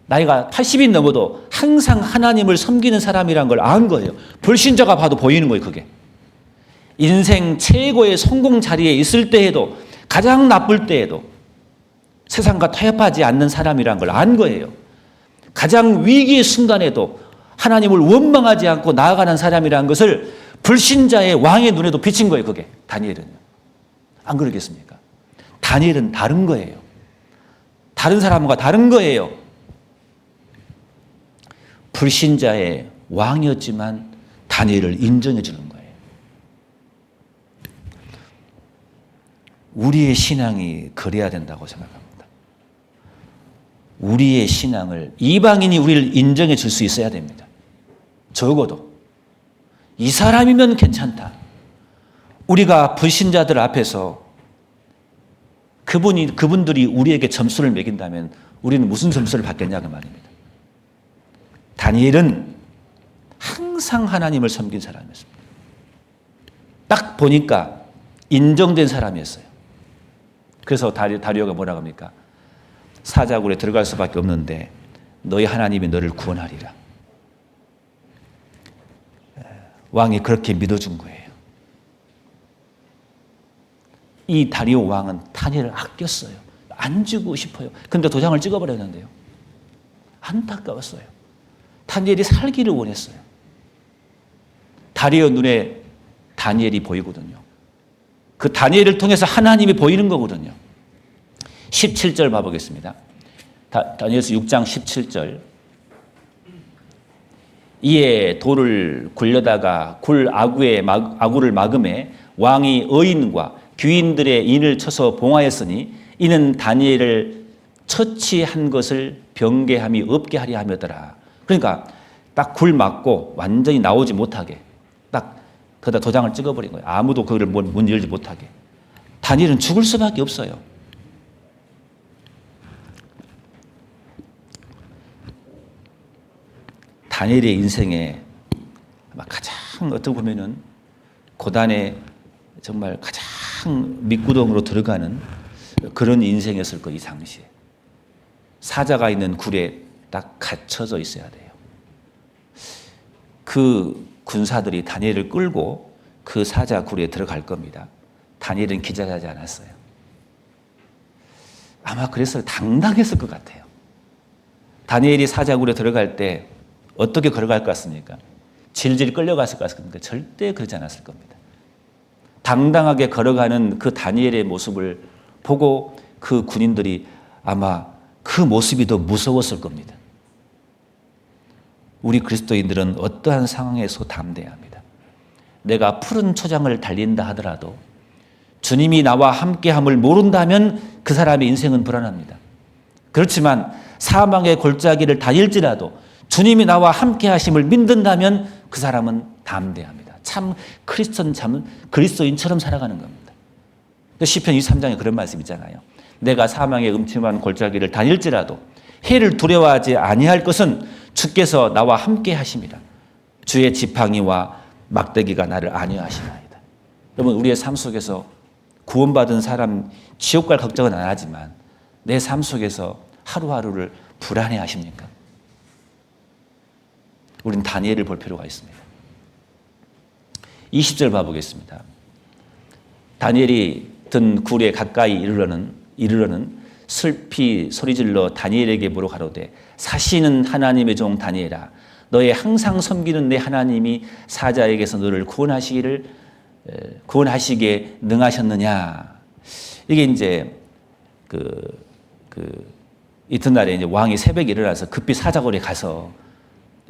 나이가 80이 넘어도 항상 하나님을 섬기는 사람이란 걸 안 거예요. 불신자가 봐도 보이는 거예요, 그게. 인생 최고의 성공 자리에 있을 때에도 가장 나쁠 때에도 세상과 타협하지 않는 사람이란 걸 안 거예요. 가장 위기의 순간에도 하나님을 원망하지 않고 나아가는 사람이라는 것을 불신자의 왕의 눈에도 비친 거예요, 그게. 다니엘은요. 안 그러겠습니까? 다니엘은 다른 거예요. 다른 사람과 다른 거예요. 불신자의 왕이었지만 다니엘을 인정해 주는 거예요. 우리의 신앙이 그래야 된다고 생각합니다. 우리의 신앙을 이방인이 우리를 인정해 줄 수 있어야 됩니다. 적어도 이 사람이면 괜찮다. 우리가 불신자들 앞에서 그분들이 우리에게 점수를 매긴다면 우리는 무슨 점수를 받겠냐고 말입니다. 다니엘은 항상 하나님을 섬긴 사람이었습니다. 딱 보니까 인정된 사람이었어요. 그래서 다리오가 뭐라고 합니까? 사자굴에 들어갈 수밖에 없는데 너희 하나님이 너를 구원하리라. 왕이 그렇게 믿어준 거예요. 이 다리오 왕은 다니엘을 아꼈어요. 안 주고 싶어요. 근데 도장을 찍어버렸는데요. 안타까웠어요. 다니엘이 살기를 원했어요. 다리오 눈에 다니엘이 보이거든요. 그 다니엘을 통해서 하나님이 보이는 거거든요. 17절 봐보겠습니다. 다니엘서 6장 17절. 이에 돌을 굴려다가 굴 아구를 막음에 왕이 의인과 귀인들의 인을 쳐서 봉하였으니 이는 다니엘을 처치한 것을 병개함이 없게 하려 함이더라. 그러니까 딱 굴 막고 완전히 나오지 못하게 딱 거기다 도장을 찍어버린 거예요. 아무도 그걸 문 열지 못하게. 다니엘은 죽을 수밖에 없어요. 다니엘의 인생에 아마 가장 어떻게 보면은 고단에 정말 가장 밑구덩으로 들어가는 그런 인생이었을 거예요. 이 당시에. 사자가 있는 굴에 딱 갇혀져 있어야 돼요. 그 군사들이 다니엘을 끌고 그 사자 굴에 들어갈 겁니다. 다니엘은 기절하지 않았어요. 아마 그래서 당당했을 것 같아요. 다니엘이 사자 굴에 들어갈 때 어떻게 걸어갈 것 같습니까? 질질 끌려갔을 것 같습니까? 절대 그러지 않았을 겁니다. 당당하게 걸어가는 그 다니엘의 모습을 보고 그 군인들이 아마 그 모습이 더 무서웠을 겁니다. 우리 그리스도인들은 어떠한 상황에서 담대해야 합니다. 내가 푸른 초장을 달린다 하더라도 주님이 나와 함께함을 모른다면 그 사람의 인생은 불안합니다. 그렇지만 사망의 골짜기를 다닐지라도 주님이 나와 함께 하심을 믿는다면 그 사람은 담대합니다. 참 그리스도인처럼 살아가는 겁니다. 시편 23장에 그런 말씀 있잖아요. 내가 사망의 음침한 골짜기를 다닐지라도 해를 두려워하지 아니할 것은 주께서 나와 함께 하심이라. 주의 지팡이와 막대기가 나를 안위하시나이다. 여러분, 우리의 삶 속에서 구원받은 사람 지옥 갈 걱정은 안 하지만 내 삶 속에서 하루하루를 불안해 하십니까? 우리는 다니엘을 볼 필요가 있습니다. 20절 봐보겠습니다. 다니엘이 든 굴에 가까이 이르러는 슬피 소리질러 다니엘에게 물어 가로되 사시는 하나님의 종 다니엘아 너의 항상 섬기는 내 하나님이 사자에게서 너를 구원하시게 능하셨느냐. 이게 이제 이튿날에 이제 왕이 새벽에 일어나서 급히 사자굴에 가서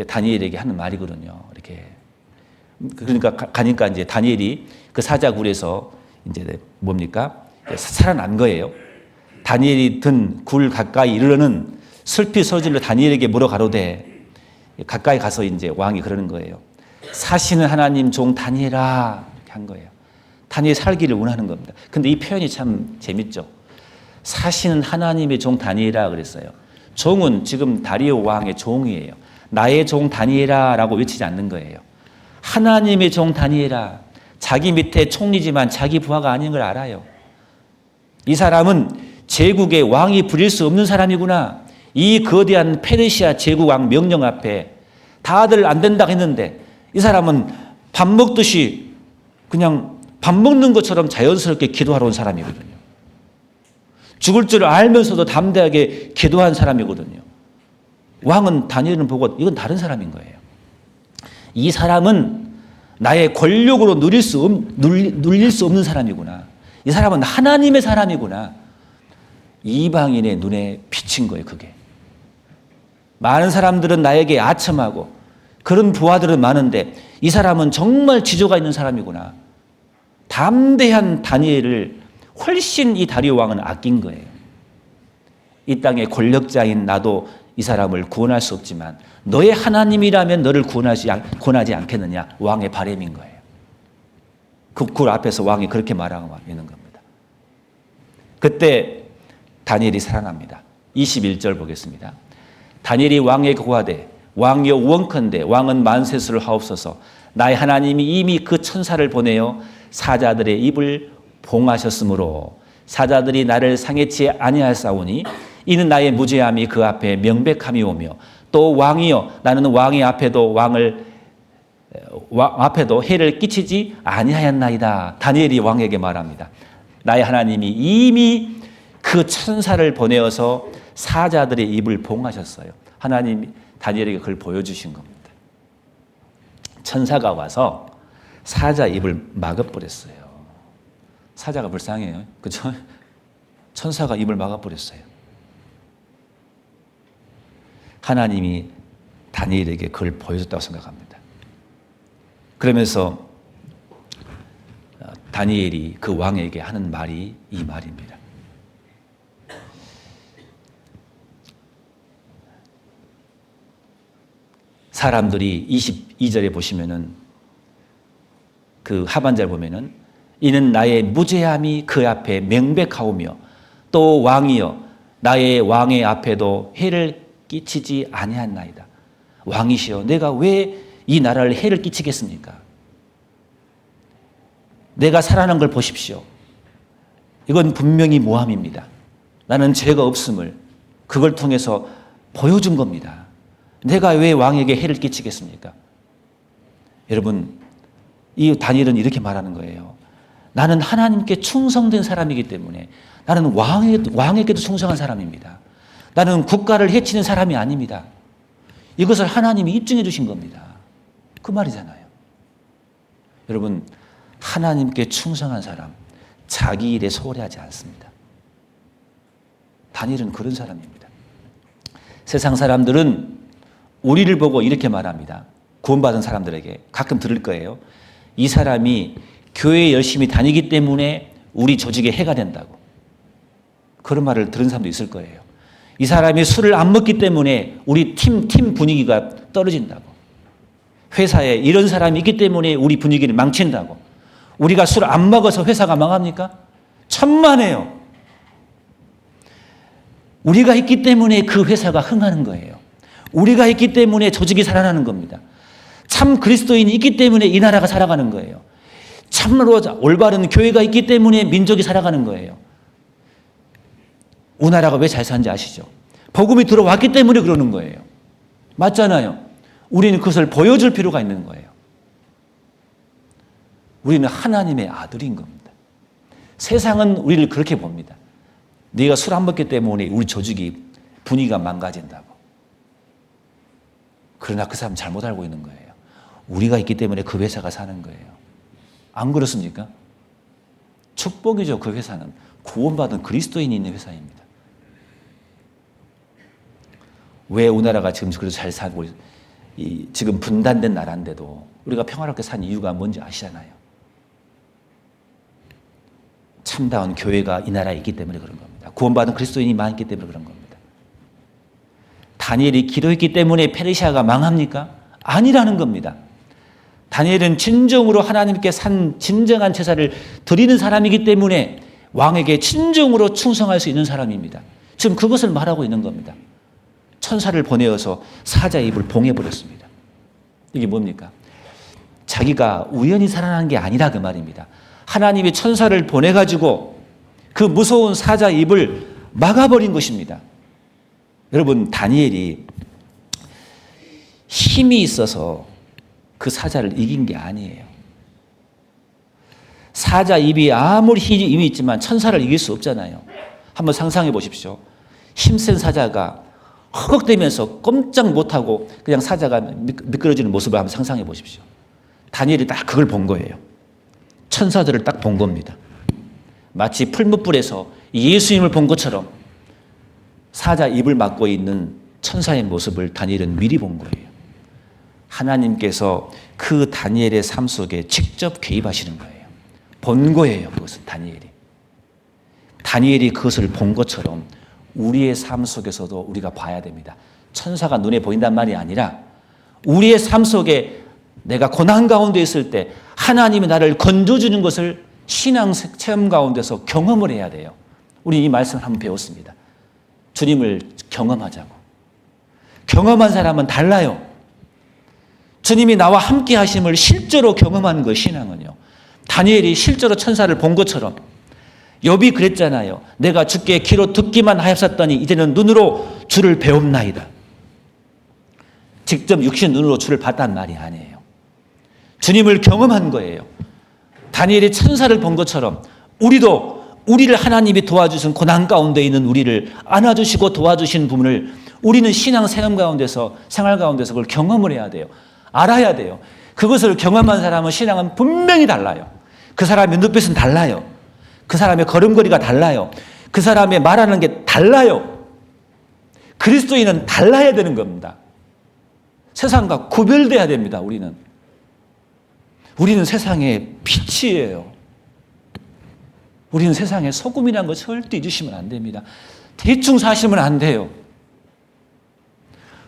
다니엘에게 하는 말이거든요. 이렇게. 그러니까 가니까 이제 다니엘이 그 사자굴에서 이제 뭡니까? 살아난 거예요. 다니엘이 든 굴 가까이 이르러는 슬피 소질로 다니엘에게 물어 가로되 가까이 가서 이제 왕이 그러는 거예요. 사시는 하나님 종 다니엘아 이렇게 한 거예요. 다니엘 살기를 원하는 겁니다. 근데 이 표현이 참 재밌죠. 사시는 하나님의 종 다니엘아 그랬어요. 종은 지금 다리오 왕의 종이에요. 나의 종 다니엘아라고 외치지 않는 거예요. 하나님의 종 다니엘아. 자기 밑에 총리지만 자기 부하가 아닌 걸 알아요. 이 사람은 제국의 왕이 부릴 수 없는 사람이구나. 이 거대한 페르시아 제국 왕 명령 앞에 다들 안 된다고 했는데 이 사람은 밥 먹듯이 그냥 밥 먹는 것처럼 자연스럽게 기도하러 온 사람이거든요. 죽을 줄 알면서도 담대하게 기도한 사람이거든요. 왕은 다니엘은 보고 이건 다른 사람인 거예요. 이 사람은 나의 권력으로 누릴 수 없는 사람이구나. 이 사람은 하나님의 사람이구나. 이방인의 눈에 비친 거예요, 그게. 많은 사람들은 나에게 아첨하고 그런 부하들은 많은데 이 사람은 정말 지조가 있는 사람이구나. 담대한 다니엘을 훨씬 이 다리오 왕은 아낀 거예요. 이 땅의 권력자인 나도 이 사람을 구원할 수 없지만 너의 하나님이라면 너를 구원하지 않겠느냐. 왕의 바람인 거예요. 그 앞에서 왕이 그렇게 말하고 있는 겁니다. 그때 다니엘이 살아납니다. 21절 보겠습니다. 다니엘이 왕에게 고하되 왕이여 원컨대 왕은 만세수를 하옵소서. 나의 하나님이 이미 그 천사를 보내어 사자들의 입을 봉하셨으므로 사자들이 나를 상해치 아니하사오니 이는 나의 무죄함이 그 앞에 명백함이 오며 또 왕이여 나는 왕의 앞에도 앞에도 해를 끼치지 아니하였나이다. 다니엘이 왕에게 말합니다. 나의 하나님이 이미 그 천사를 보내어서 사자들의 입을 봉하셨어요. 하나님이 다니엘에게 그걸 보여주신 겁니다. 천사가 와서 사자 입을 막아버렸어요. 사자가 불쌍해요. 그렇죠? 천사가 입을 막아버렸어요. 하나님이 다니엘에게 그걸 보여줬다고 생각합니다. 그러면서 다니엘이 그 왕에게 하는 말이 이 말입니다. 사람들이 22절에 보시면은 그 하반절 보면은 이는 나의 무죄함이 그 앞에 명백하오며 또 왕이여 나의 왕의 앞에도 해를 끼치지 아니하나이다. 왕이시여 내가 왜 이 나라를 해를 끼치겠습니까? 내가 살아난 걸 보십시오. 이건 분명히 모함입니다. 나는 죄가 없음을 그걸 통해서 보여준 겁니다. 내가 왜 왕에게 해를 끼치겠습니까? 여러분, 이 다니엘은 이렇게 말하는 거예요. 나는 하나님께 충성된 사람이기 때문에 나는 왕에게도 충성한 사람입니다. 나는 국가를 해치는 사람이 아닙니다. 이것을 하나님이 입증해 주신 겁니다. 그 말이잖아요. 여러분, 하나님께 충성한 사람, 자기 일에 소홀히 하지 않습니다. 다니엘은 그런 사람입니다. 세상 사람들은 우리를 보고 이렇게 말합니다. 구원받은 사람들에게 가끔 들을 거예요. 이 사람이 교회에 열심히 다니기 때문에 우리 조직에 해가 된다고. 그런 말을 들은 사람도 있을 거예요. 이 사람이 술을 안 먹기 때문에 우리 팀 분위기가 떨어진다고. 회사에 이런 사람이 있기 때문에 우리 분위기를 망친다고. 우리가 술을 안 먹어서 회사가 망합니까? 천만에요. 우리가 있기 때문에 그 회사가 흥하는 거예요. 우리가 있기 때문에 조직이 살아나는 겁니다. 참 그리스도인이 있기 때문에 이 나라가 살아가는 거예요. 참으로 올바른 교회가 있기 때문에 민족이 살아가는 거예요. 우리나라가 왜 잘 사는지 아시죠? 복음이 들어왔기 때문에 그러는 거예요. 맞잖아요. 우리는 그것을 보여줄 필요가 있는 거예요. 우리는 하나님의 아들인 겁니다. 세상은 우리를 그렇게 봅니다. 네가 술 안 먹기 때문에 우리 조직이 분위기가 망가진다고. 그러나 그 사람 잘못 알고 있는 거예요. 우리가 있기 때문에 그 회사가 사는 거예요. 안 그렇습니까? 축복이죠. 그 회사는 구원받은 그리스도인이 있는 회사입니다. 왜 우리나라가 지금 그렇게 잘 살고 지금 분단된 나라인데도 우리가 평화롭게 산 이유가 뭔지 아시잖아요. 참다운 교회가 이 나라에 있기 때문에 그런 겁니다. 구원받은 그리스도인이 많기 때문에 그런 겁니다. 다니엘이 기도했기 때문에 페르시아가 망합니까? 아니라는 겁니다. 다니엘은 진정으로 하나님께 산 진정한 제사를 드리는 사람이기 때문에 왕에게 진정으로 충성할 수 있는 사람입니다. 지금 그것을 말하고 있는 겁니다. 천사를 보내어서 사자의 입을 봉해버렸습니다. 이게 뭡니까? 자기가 우연히 살아난 게 아니라 그 말입니다. 하나님이 천사를 보내가지고 그 무서운 사자 입을 막아버린 것입니다. 여러분, 다니엘이 힘이 있어서 그 사자를 이긴 게 아니에요. 사자 입이 아무리 힘이 있지만 천사를 이길 수 없잖아요. 한번 상상해 보십시오. 힘센 사자가 허걱대면서 꼼짝 못하고 그냥 사자가 미끄러지는 모습을 한번 상상해 보십시오. 다니엘이 딱 그걸 본 거예요. 천사들을 딱 본 겁니다. 마치 풀무불에서 예수님을 본 것처럼 사자 입을 막고 있는 천사의 모습을 다니엘은 미리 본 거예요. 하나님께서 그 다니엘의 삶 속에 직접 개입하시는 거예요. 본 거예요. 그것은 다니엘이 그것을 본 것처럼 우리의 삶 속에서도 우리가 봐야 됩니다. 천사가 눈에 보인단 말이 아니라 우리의 삶 속에 내가 고난 가운데 있을 때 하나님이 나를 건져주는 것을 신앙 체험 가운데서 경험을 해야 돼요. 우리 이 말씀을 한번 배웠습니다. 주님을 경험하자고. 경험한 사람은 달라요. 주님이 나와 함께 하심을 실제로 경험하는 거예요. 신앙은요. 다니엘이 실제로 천사를 본 것처럼 욥이 그랬잖아요. 내가 주께 귀로 듣기만 하였었더니 이제는 눈으로 주를 배웁나이다. 직접 육신 눈으로 주를 봤단 말이 아니에요. 주님을 경험한 거예요. 다니엘이 천사를 본 것처럼 우리를 하나님이 도와주신 고난 가운데 있는 우리를 안아주시고 도와주신 분을 우리는 신앙 생활 가운데서 그걸 경험을 해야 돼요. 알아야 돼요. 그것을 경험한 사람은 신앙은 분명히 달라요. 그 사람의 눈빛은 달라요. 그 사람의 걸음걸이가 달라요. 그 사람의 말하는 게 달라요. 그리스도인은 달라야 되는 겁니다. 세상과 구별돼야 됩니다. 우리는 세상의 빛이에요. 우리는 세상의 소금이라는 거 절대 잊으시면 안 됩니다. 대충 사시면 안 돼요.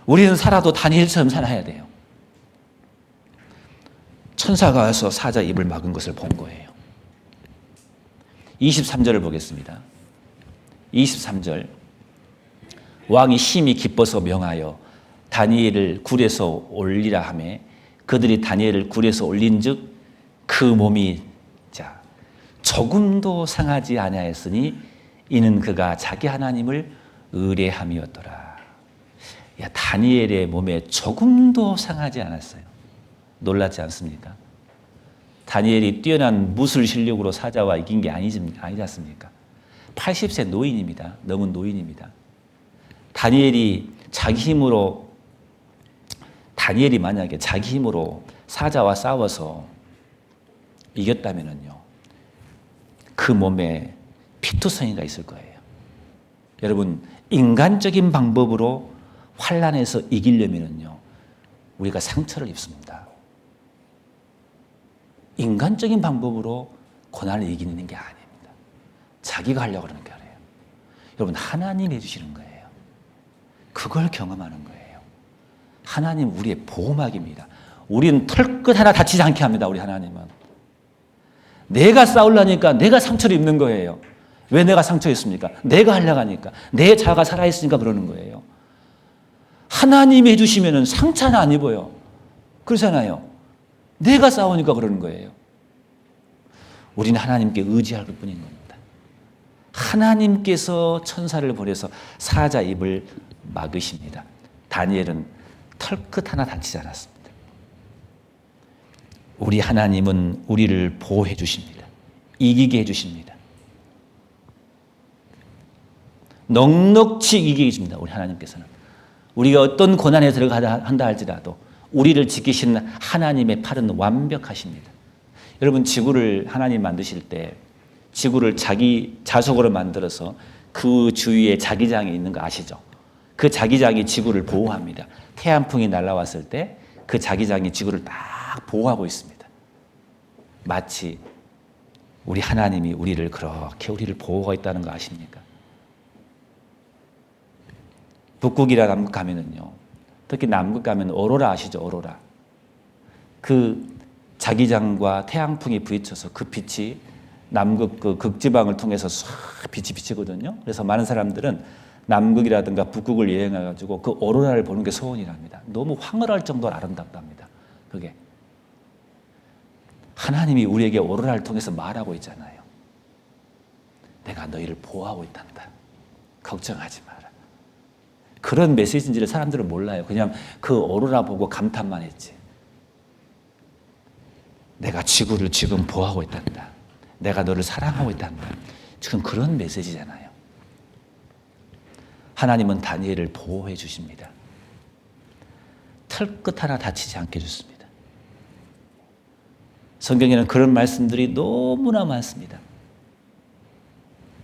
우리는 살아도 다니엘처럼 살아야 돼요. 천사가 와서 사자 입을 막은 것을 본 거예요. 23절을 보겠습니다. 23절. 왕이 심히 기뻐서 명하여 다니엘을 굴에서 올리라 하매 그들이 다니엘을 굴에서 올린즉 그 몸이 조금도 상하지 아니하였으니 이는 그가 자기 하나님을 의뢰함이었더라. 다니엘의 몸에 조금도 상하지 않았어요. 놀랍지 않습니까? 다니엘이 뛰어난 무술 실력으로 사자와 이긴 게 아니지 않습니까? 80세 노인입니다. 넘은 노인입니다. 다니엘이 만약에 자기 힘으로 사자와 싸워서 이겼다면요, 그 몸에 피투성이가 있을 거예요. 여러분, 인간적인 방법으로 환난에서 이기려면요, 우리가 상처를 입습니다. 인간적인 방법으로 고난을 이기는 게 아닙니다. 자기가 하려고 하는 게 아니에요. 여러분, 하나님이 해주시는 거예요. 그걸 경험하는 거예요. 하나님 우리의 보호막입니다. 우리는 털끝 하나 다치지 않게 합니다. 우리 하나님은. 내가 싸우려니까 내가 상처를 입는 거예요. 왜 내가 상처 입습니까? 내가 하려고 하니까. 내 자아가 살아있으니까 그러는 거예요. 하나님이 해주시면 상처는 안 입어요. 그러잖아요. 내가 싸우니까 그러는 거예요. 우리는 하나님께 의지할 뿐인 겁니다. 하나님께서 천사를 보내서 사자 입을 막으십니다. 다니엘은 털끝 하나 다치지 않았습니다. 우리 하나님은 우리를 보호해 주십니다. 이기게 해 주십니다. 넉넉히 이기게 해줍니다. 우리 하나님께서는. 우리가 어떤 고난에 들어가다 한다 할지라도 우리를 지키시는 하나님의 팔은 완벽하십니다. 여러분, 지구를 하나님 만드실 때 지구를 자기 자석으로 만들어서 그 주위에 자기장이 있는 거 아시죠? 그 자기장이 지구를 보호합니다. 태양풍이 날아왔을 때 그 자기장이 지구를 딱 보호하고 있습니다. 마치 우리 하나님이 우리를 보호하고 있다는 거 아십니까? 북극이나 남극 가면은요, 특히 남극 가면 오로라 아시죠? 오로라. 그 자기장과 태양풍이 부딪혀서 그 빛이 남극 그 극지방을 통해서 싹 빛이 비치거든요. 그래서 많은 사람들은 남극이라든가 북극을 여행해가지고 그 오로라를 보는 게 소원이랍니다. 너무 황홀할 정도로 아름답답니다. 그게. 하나님이 우리에게 오로라를 통해서 말하고 있잖아요. 내가 너희를 보호하고 있단다. 걱정하지 마라. 그런 메시지인지를 사람들은 몰라요. 그냥 그 오로라 보고 감탄만 했지. 내가 지구를 지금 보호하고 있단다. 내가 너를 사랑하고 있단다. 지금 그런 메시지잖아요. 하나님은 다니엘을 보호해 주십니다. 털끝 하나 다치지 않게 해줬습니다. 성경에는 그런 말씀들이 너무나 많습니다.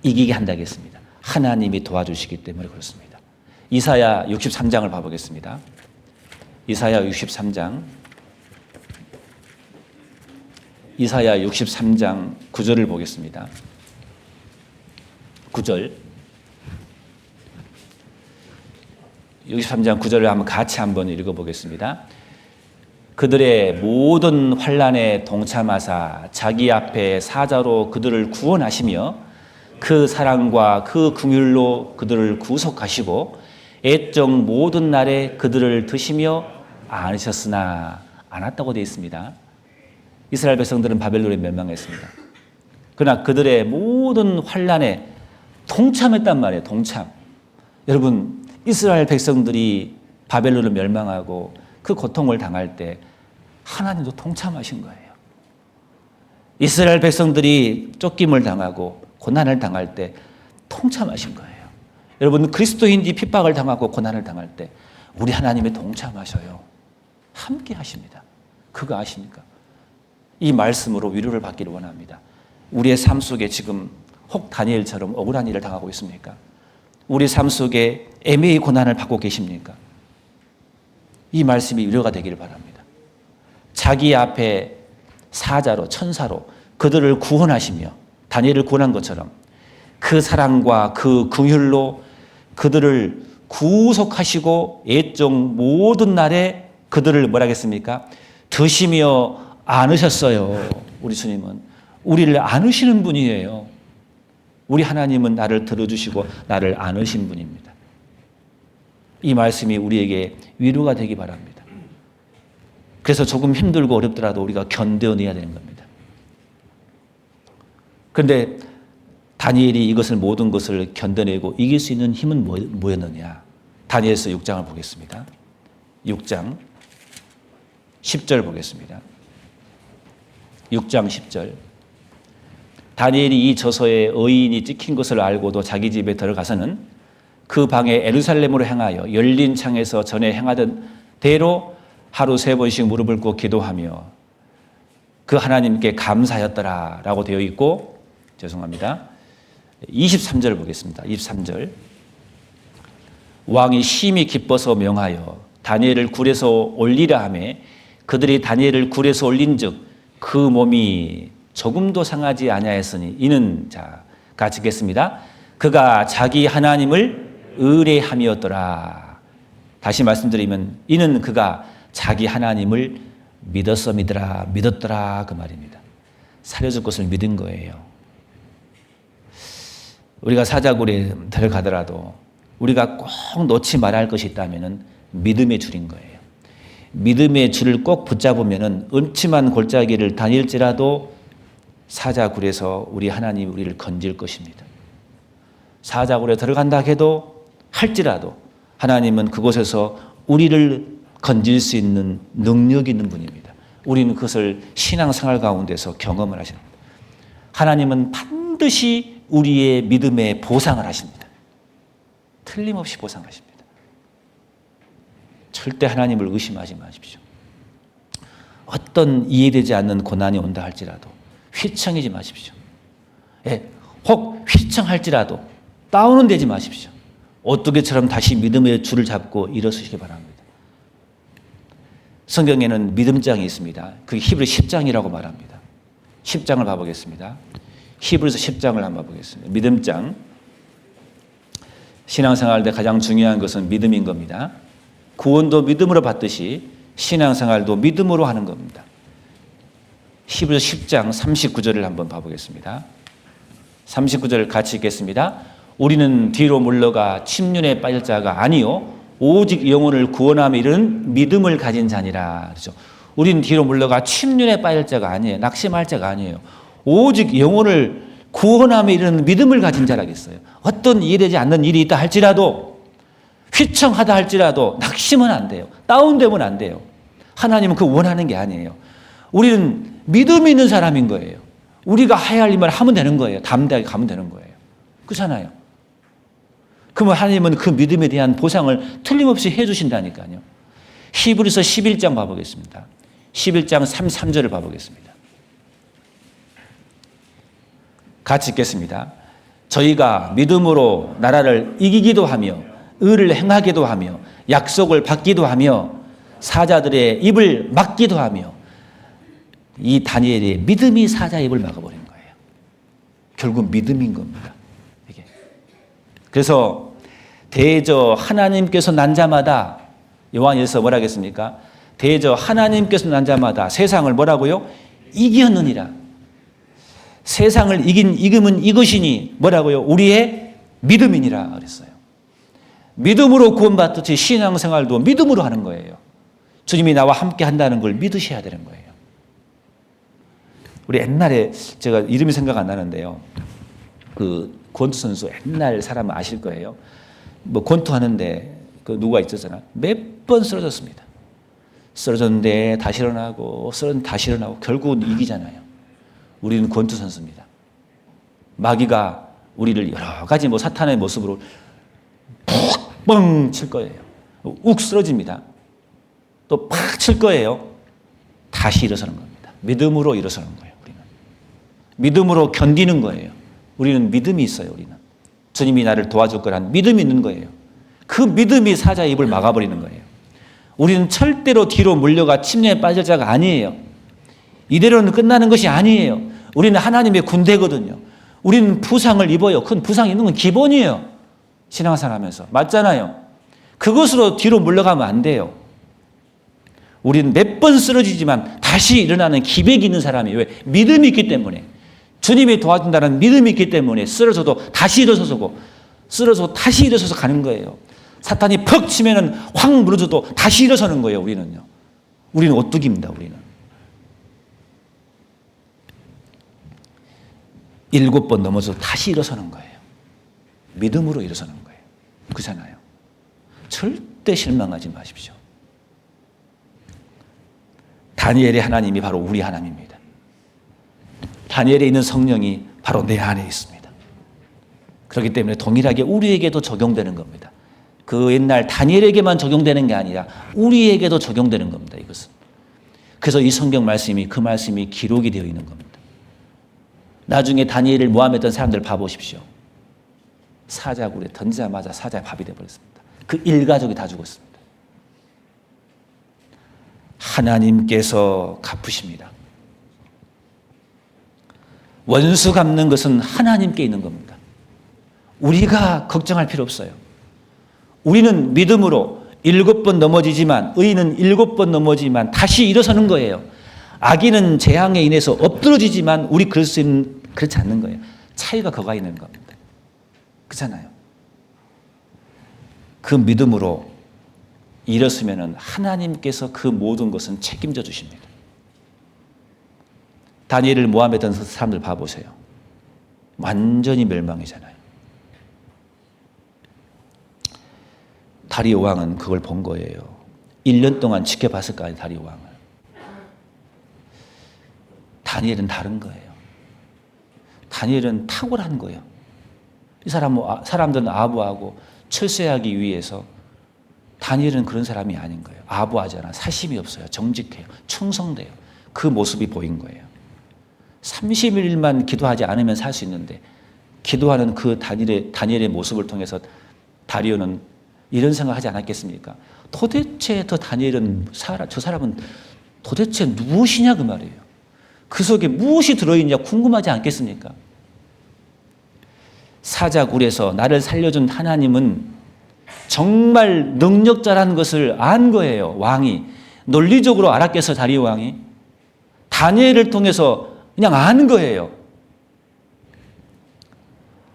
이기게 한다겠습니다. 하나님이 도와주시기 때문에 그렇습니다. 이사야 63장을 봐보겠습니다. 이사야 63장 9절을 보겠습니다. 9절 63장 9절을 같이 한번 읽어보겠습니다. 그들의 모든 환난에 동참하사 자기 앞에 사자로 그들을 구원하시며 그 사랑과 그 긍휼로 그들을 구속하시고 애적 모든 날에 그들을 드시며 안으셨으나 않았다고 되어 있습니다. 이스라엘 백성들은 바벨론에 멸망했습니다. 그러나 그들의 모든 환난에 동참했단 말이에요. 동참. 여러분, 이스라엘 백성들이 바벨론을 멸망하고 그 고통을 당할 때 하나님도 동참하신 거예요. 이스라엘 백성들이 쫓김을 당하고 고난을 당할 때 동참하신 거예요. 여러분, 그리스도인이 핍박을 당하고 고난을 당할 때 우리 하나님이 동참하셔요. 함께 하십니다. 그거 아십니까? 이 말씀으로 위로를 받기를 원합니다. 우리의 삶 속에 지금 혹 다니엘처럼 억울한 일을 당하고 있습니까? 우리 삶 속에 애매히 고난을 받고 계십니까? 이 말씀이 위로가 되기를 바랍니다. 자기 앞에 사자로 천사로 그들을 구원하시며 다니엘을 구원한 것처럼 그 사랑과 그 긍휼로 그들을 구속하시고 애적 모든 날에 그들을 뭐라 하겠습니까? 드시며 안으셨어요. 우리 주님은 우리를 안으시는 분이에요. 우리 하나님은 나를 들어주시고 나를 안으신 분입니다. 이 말씀이 우리에게 위로가 되기 바랍니다. 그래서 조금 힘들고 어렵더라도 우리가 견뎌내야 되는 겁니다. 그런데 다니엘이 이것을 모든 것을 견뎌내고 이길 수 있는 힘은 뭐였느냐? 다니엘서 6장을 보겠습니다. 6장 10절 보겠습니다. 6장 10절. 다니엘이 이 저서에 의인이 찍힌 것을 알고도 자기 집에 들어가서는 그 방에 예루살렘으로 향하여 열린 창에서 전에 행하던 대로 하루 3번씩 무릎을 꿇고 기도하며 그 하나님께 감사하였더라 라고 되어 있고, 죄송합니다. 23절 보겠습니다. 23절. 왕이 심히 기뻐서 명하여 다니엘을 굴에서 올리라 하매 그들이 다니엘을 굴에서 올린즉 그 몸이 조금도 상하지 아니하였으니 이는 같이 읽겠습니다. 그가 자기 하나님을 의뢰함이었더라. 다시 말씀드리면 이는 그가 자기 하나님을 믿었더라 그 말입니다. 살려줄 것을 믿은 거예요. 우리가 사자굴에 들어가더라도 우리가 꼭 놓지 말아야 할 것이 있다면 믿음의 줄인 거예요. 믿음의 줄을 꼭 붙잡으면 음침한 골짜기를 다닐지라도 사자굴에서 우리 하나님이 우리를 건질 것입니다. 사자굴에 들어간다 해도 할지라도 하나님은 그곳에서 우리를 건질 수 있는 능력이 있는 분입니다. 우리는 그것을 신앙생활 가운데서 경험을 하십니다. 하나님은 반드시 우리의 믿음에 보상을 하십니다. 틀림없이 보상하십니다. 절대 하나님을 의심하지 마십시오. 어떤 이해되지 않는 고난이 온다 할지라도 휘청이지 마십시오. 혹 휘청할지라도 다운은 되지 마십시오. 오뚜기처럼 다시 믿음의 줄을 잡고 일어서시기 바랍니다. 성경에는 믿음장이 있습니다. 그 히브리 10장이라고 말합니다. 10장을 봐보겠습니다. 히브리서 10장을 한번 봐보겠습니다. 믿음장. 신앙생활 때 가장 중요한 것은 믿음인 겁니다. 구원도 믿음으로 받듯이 신앙생활도 믿음으로 하는 겁니다. 히브리서 10장 39절을 한번 봐보겠습니다. 39절을 같이 읽겠습니다. 우리는 뒤로 물러가 침륜에 빠질 자가 아니요 오직 영혼을 구원함에 이르는 믿음을 가진 자니라. 그렇죠? 우리는 뒤로 물러가 침륜에 빠질 자가 아니에요. 낙심할 자가 아니에요. 오직 영혼을 구원함에 이르는 믿음을 가진 자라겠어요. 어떤 이해되지 않는 일이 있다 할지라도, 휘청하다 할지라도 낙심은 안 돼요. 다운되면 안 돼요. 하나님은 그 원하는 게 아니에요. 우리는 믿음이 있는 사람인 거예요. 우리가 해야 할 일만 하면 되는 거예요. 담대하게 가면 되는 거예요. 그렇잖아요. 그러면 하나님은 그 믿음에 대한 보상을 틀림없이 해주신다니까요. 히브리서 11장 봐보겠습니다. 11장 33절을 봐보겠습니다. 같이 읽겠습니다. 저희가 믿음으로 나라를 이기기도 하며 의를 행하기도 하며 약속을 받기도 하며 사자들의 입을 막기도 하며, 이 다니엘의 믿음이 사자의 입을 막아버린 거예요. 결국 믿음인 겁니다. 이게. 그래서 대저 하나님께서 난 자마다, 요한일서 뭐라 하겠습니까? 대저 하나님께서 난 자마다 세상을 뭐라고요? 이겼느니라. 세상을 이김은 이것이니 뭐라고요? 우리의 믿음이니라 그랬어요. 믿음으로 구원받듯이 신앙생활도 믿음으로 하는 거예요. 주님이 나와 함께 한다는 걸 믿으셔야 되는 거예요. 우리 옛날에, 제가 이름이 생각 안 나는데요, 그 권투 선수, 옛날 사람 아실 거예요. 뭐 권투 하는데 그 누가 있었잖아. 몇 번 쓰러졌습니다. 쓰러졌는데 다시 일어나고 쓰러졌는데 다시 일어나고 결국은 이기잖아요. 우리는 권투 선수입니다. 마귀가 우리를 여러 가지 뭐 사탄의 모습으로 푹뻥 칠 거예요. 욱 쓰러집니다. 또 팍 칠 거예요. 다시 일어서는 겁니다. 믿음으로 일어서는 거예요. 우리는 믿음으로 견디는 거예요. 우리는 믿음이 있어요. 우리는 주님이 나를 도와줄 거란 믿음이 있는 거예요. 그 믿음이 사자의 입을 막아버리는 거예요. 우리는 절대로 뒤로 물려가 침례에 빠질 자가 아니에요. 이대로는 끝나는 것이 아니에요. 우리는 하나님의 군대거든요. 우리는 부상을 입어요. 큰 부상이 있는 건 기본이에요. 신앙생활 하면서. 맞잖아요. 그것으로 뒤로 물러가면 안 돼요. 우리는 몇 번 쓰러지지만 다시 일어나는 기백이 있는 사람이에요. 왜? 믿음이 있기 때문에. 주님이 도와준다는 믿음이 있기 때문에 쓰러져도 다시 일어서고, 쓰러져도 다시 일어서서 가는 거예요. 사탄이 퍽 치면은 확 무너져도 다시 일어서는 거예요. 우리는요. 우리는 오뚜기입니다. 우리는. 7번 넘어져도 다시 일어서는 거예요. 믿음으로 일어서는 거예요. 그렇잖아요. 절대 실망하지 마십시오. 다니엘의 하나님이 바로 우리 하나님입니다. 다니엘에 있는 성령이 바로 내 안에 있습니다. 그렇기 때문에 동일하게 우리에게도 적용되는 겁니다. 그 옛날 다니엘에게만 적용되는 게 아니라 우리에게도 적용되는 겁니다. 이것은. 그래서 이 성경 말씀이, 그 말씀이 기록이 되어 있는 겁니다. 나중에 다니엘을 모함했던 사람들 봐보십시오. 사자굴에 던지자마자 사자의 밥이 되어버렸습니다. 그 일가족이 다 죽었습니다. 하나님께서 갚으십니다. 원수 갚는 것은 하나님께 있는 겁니다. 우리가 걱정할 필요 없어요. 우리는 믿음으로 7번 넘어지지만, 의인은 7번 넘어지지만 다시 일어서는 거예요. 악인은 재앙에 인해서 엎드러지지만 우리 그렇지 않는 거예요. 차이가 거가 있는 겁니다. 그렇잖아요. 그 믿음으로 일었으면 하나님께서 그 모든 것은 책임져 주십니다. 다니엘을 모함했던 사람들 봐보세요. 완전히 멸망이잖아요. 다리오 왕은 그걸 본 거예요. 1년 동안 지켜봤을 거 아니에요. 다리오 왕을. 다니엘은 다른 거예요. 다니엘은 탁월한 거예요. 이 사람들은 아부하고 철새하기 위해서, 다니엘은 그런 사람이 아닌 거예요. 아부하잖아. 사심이 없어요. 정직해요. 충성돼요. 그 모습이 보인 거예요. 30일만 기도하지 않으면 살 수 있는데, 기도하는 그 다니엘의 모습을 통해서 다리오는 이런 생각하지 않았겠습니까? 도대체 저 사람은 도대체 무엇이냐 그 말이에요. 그 속에 무엇이 들어있냐 궁금하지 않겠습니까? 사자굴에서 나를 살려준 하나님은 정말 능력자라는 것을 안 거예요. 왕이 논리적으로 알았겠어. 다리오 왕이 다니엘을 통해서 그냥 아는 거예요.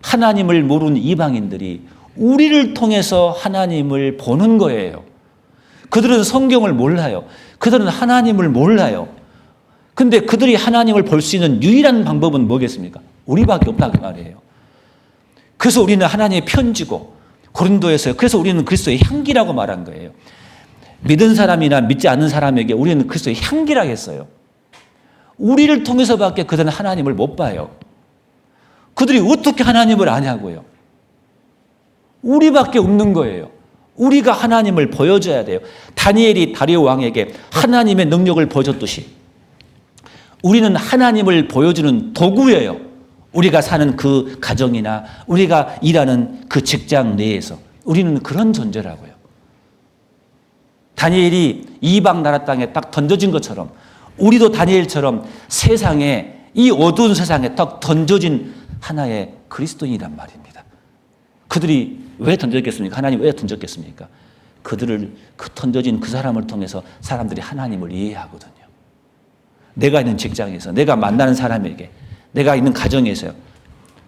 하나님을 모르는 이방인들이 우리를 통해서 하나님을 보는 거예요. 그들은 성경을 몰라요. 그들은 하나님을 몰라요. 근데 그들이 하나님을 볼 수 있는 유일한 방법은 뭐겠습니까? 우리밖에 없다 그 말이에요. 그래서 우리는 하나님의 편지고 고린도에서 그래서 우리는 그리스도의 향기라고 말한 거예요. 믿은 사람이나 믿지 않는 사람에게 우리는 그리스도의 향기라고 했어요. 우리를 통해서밖에 그들은 하나님을 못 봐요. 그들이 어떻게 하나님을 아냐고요. 우리밖에 없는 거예요. 우리가 하나님을 보여줘야 돼요. 다니엘이 다리오 왕에게 하나님의 능력을 보여줬듯이 우리는 하나님을 보여주는 도구예요. 우리가 사는 그 가정이나 우리가 일하는 그 직장 내에서 우리는 그런 존재라고요. 다니엘이 이방 나라 땅에 딱 던져진 것처럼 우리도 다니엘처럼 세상에 이 어두운 세상에 딱 던져진 하나의 그리스도인이란 말입니다. 그들이 왜 던졌겠습니까? 하나님 왜 던졌겠습니까? 그들을 그 던져진 그 사람을 통해서 사람들이 하나님을 이해하거든요. 내가 있는 직장에서 내가 만나는 사람에게 내가 있는 가정에서요.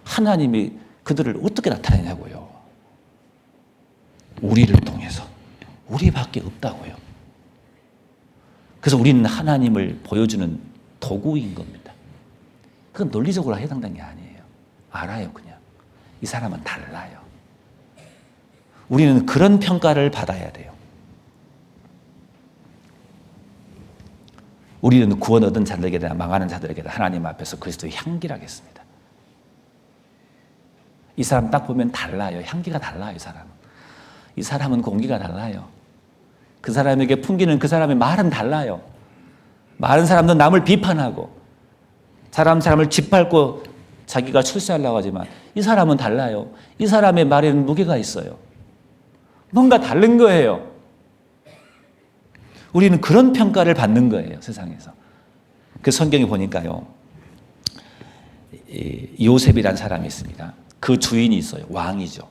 하나님이 그들을 어떻게 나타내냐고요. 우리를 통해서. 우리밖에 없다고요. 그래서 우리는 하나님을 보여주는 도구인 겁니다. 그건 논리적으로 해당되는 게 아니에요. 알아요, 그냥. 이 사람은 달라요. 우리는 그런 평가를 받아야 돼요. 우리는 구원 얻은 자들에게나 망하는 자들에게나 하나님 앞에서 그리스도의 향기라겠습니다. 이 사람 딱 보면 달라요. 향기가 달라요, 이 사람은. 이 사람은 공기가 달라요. 그 사람에게 풍기는 그 사람의 말은 달라요. 많은 사람들은 남을 비판하고 사람을 짓밟고 자기가 출세하려고 하지만 이 사람은 달라요. 이 사람의 말에는 무게가 있어요. 뭔가 다른 거예요. 우리는 그런 평가를 받는 거예요, 세상에서. 그 성경에 보니까요, 요셉이라는 사람이 있습니다. 그 주인이 있어요. 왕이죠.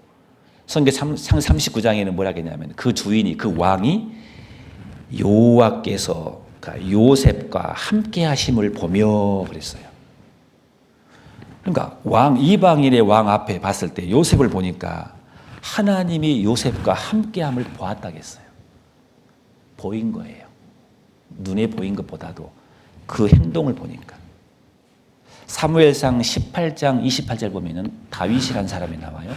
성경 39장에는 뭐라 했냐면 그 주인이, 그 왕이 여호와께서 요셉과 함께 하심을 보며 그랬어요. 그러니까 이방인의 왕 앞에 봤을 때 요셉을 보니까 하나님이 요셉과 함께함을 보았다고 했어요. 보인 거예요. 눈에 보인 것보다도 그 행동을 보니까. 사무엘상 18장 28절 보면은 다윗이라는 사람이 나와요.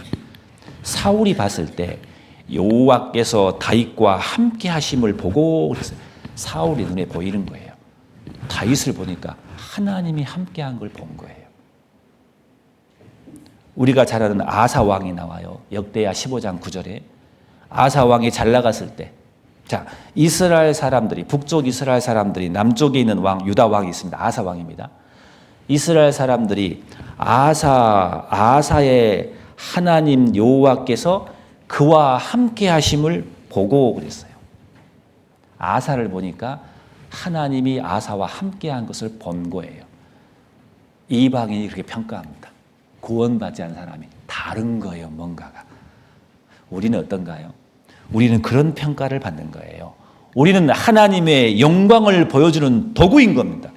사울이 봤을 때 여호와께서 다윗과 함께 하심을 보고 그랬어요. 사울이 눈에 보이는 거예요. 다윗을 보니까 하나님이 함께한 걸 본 거예요. 우리가 잘 아는 아사 왕이 나와요. 역대하 15장 9절에 아사 왕이 잘 나갔을 때, 자, 이스라엘 사람들이, 북쪽 이스라엘 사람들이, 남쪽에 있는 왕 유다 왕이 있습니다. 아사 왕입니다. 이스라엘 사람들이 아사의 하나님 여호와께서 그와 함께 하심을 보고 그랬어요. 아사를 보니까 하나님이 아사와 함께 한 것을 본 거예요. 이방인이 그렇게 평가합니다. 구원받지 않은 사람이 다른 거예요, 뭔가가. 우리는 어떤가요? 우리는 그런 평가를 받는 거예요. 우리는 하나님의 영광을 보여주는 도구인 겁니다.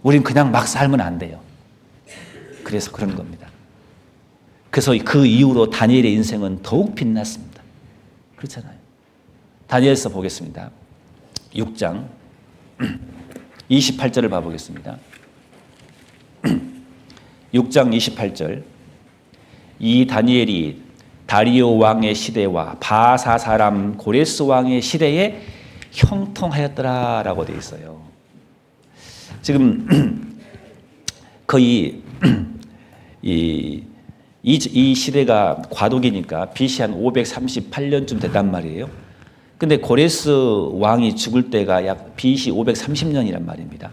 우리는 그냥 막 살면 안 돼요. 그래서 그런 겁니다. 그래서 그 이후로 다니엘의 인생은 더욱 빛났습니다. 그렇잖아요. 다니엘서 보겠습니다. 6장 28절을 봐보겠습니다. 6장 28절. 이 다니엘이 다리오 왕의 시대와 바사 사람 고레스 왕의 시대에 형통하였더라라고 되어 있어요. 지금 거의 이 시대가 과도기니까 BC 한 538년쯤 됐단 말이에요. 근데 고레스 왕이 죽을 때가 약 BC 530년이란 말입니다.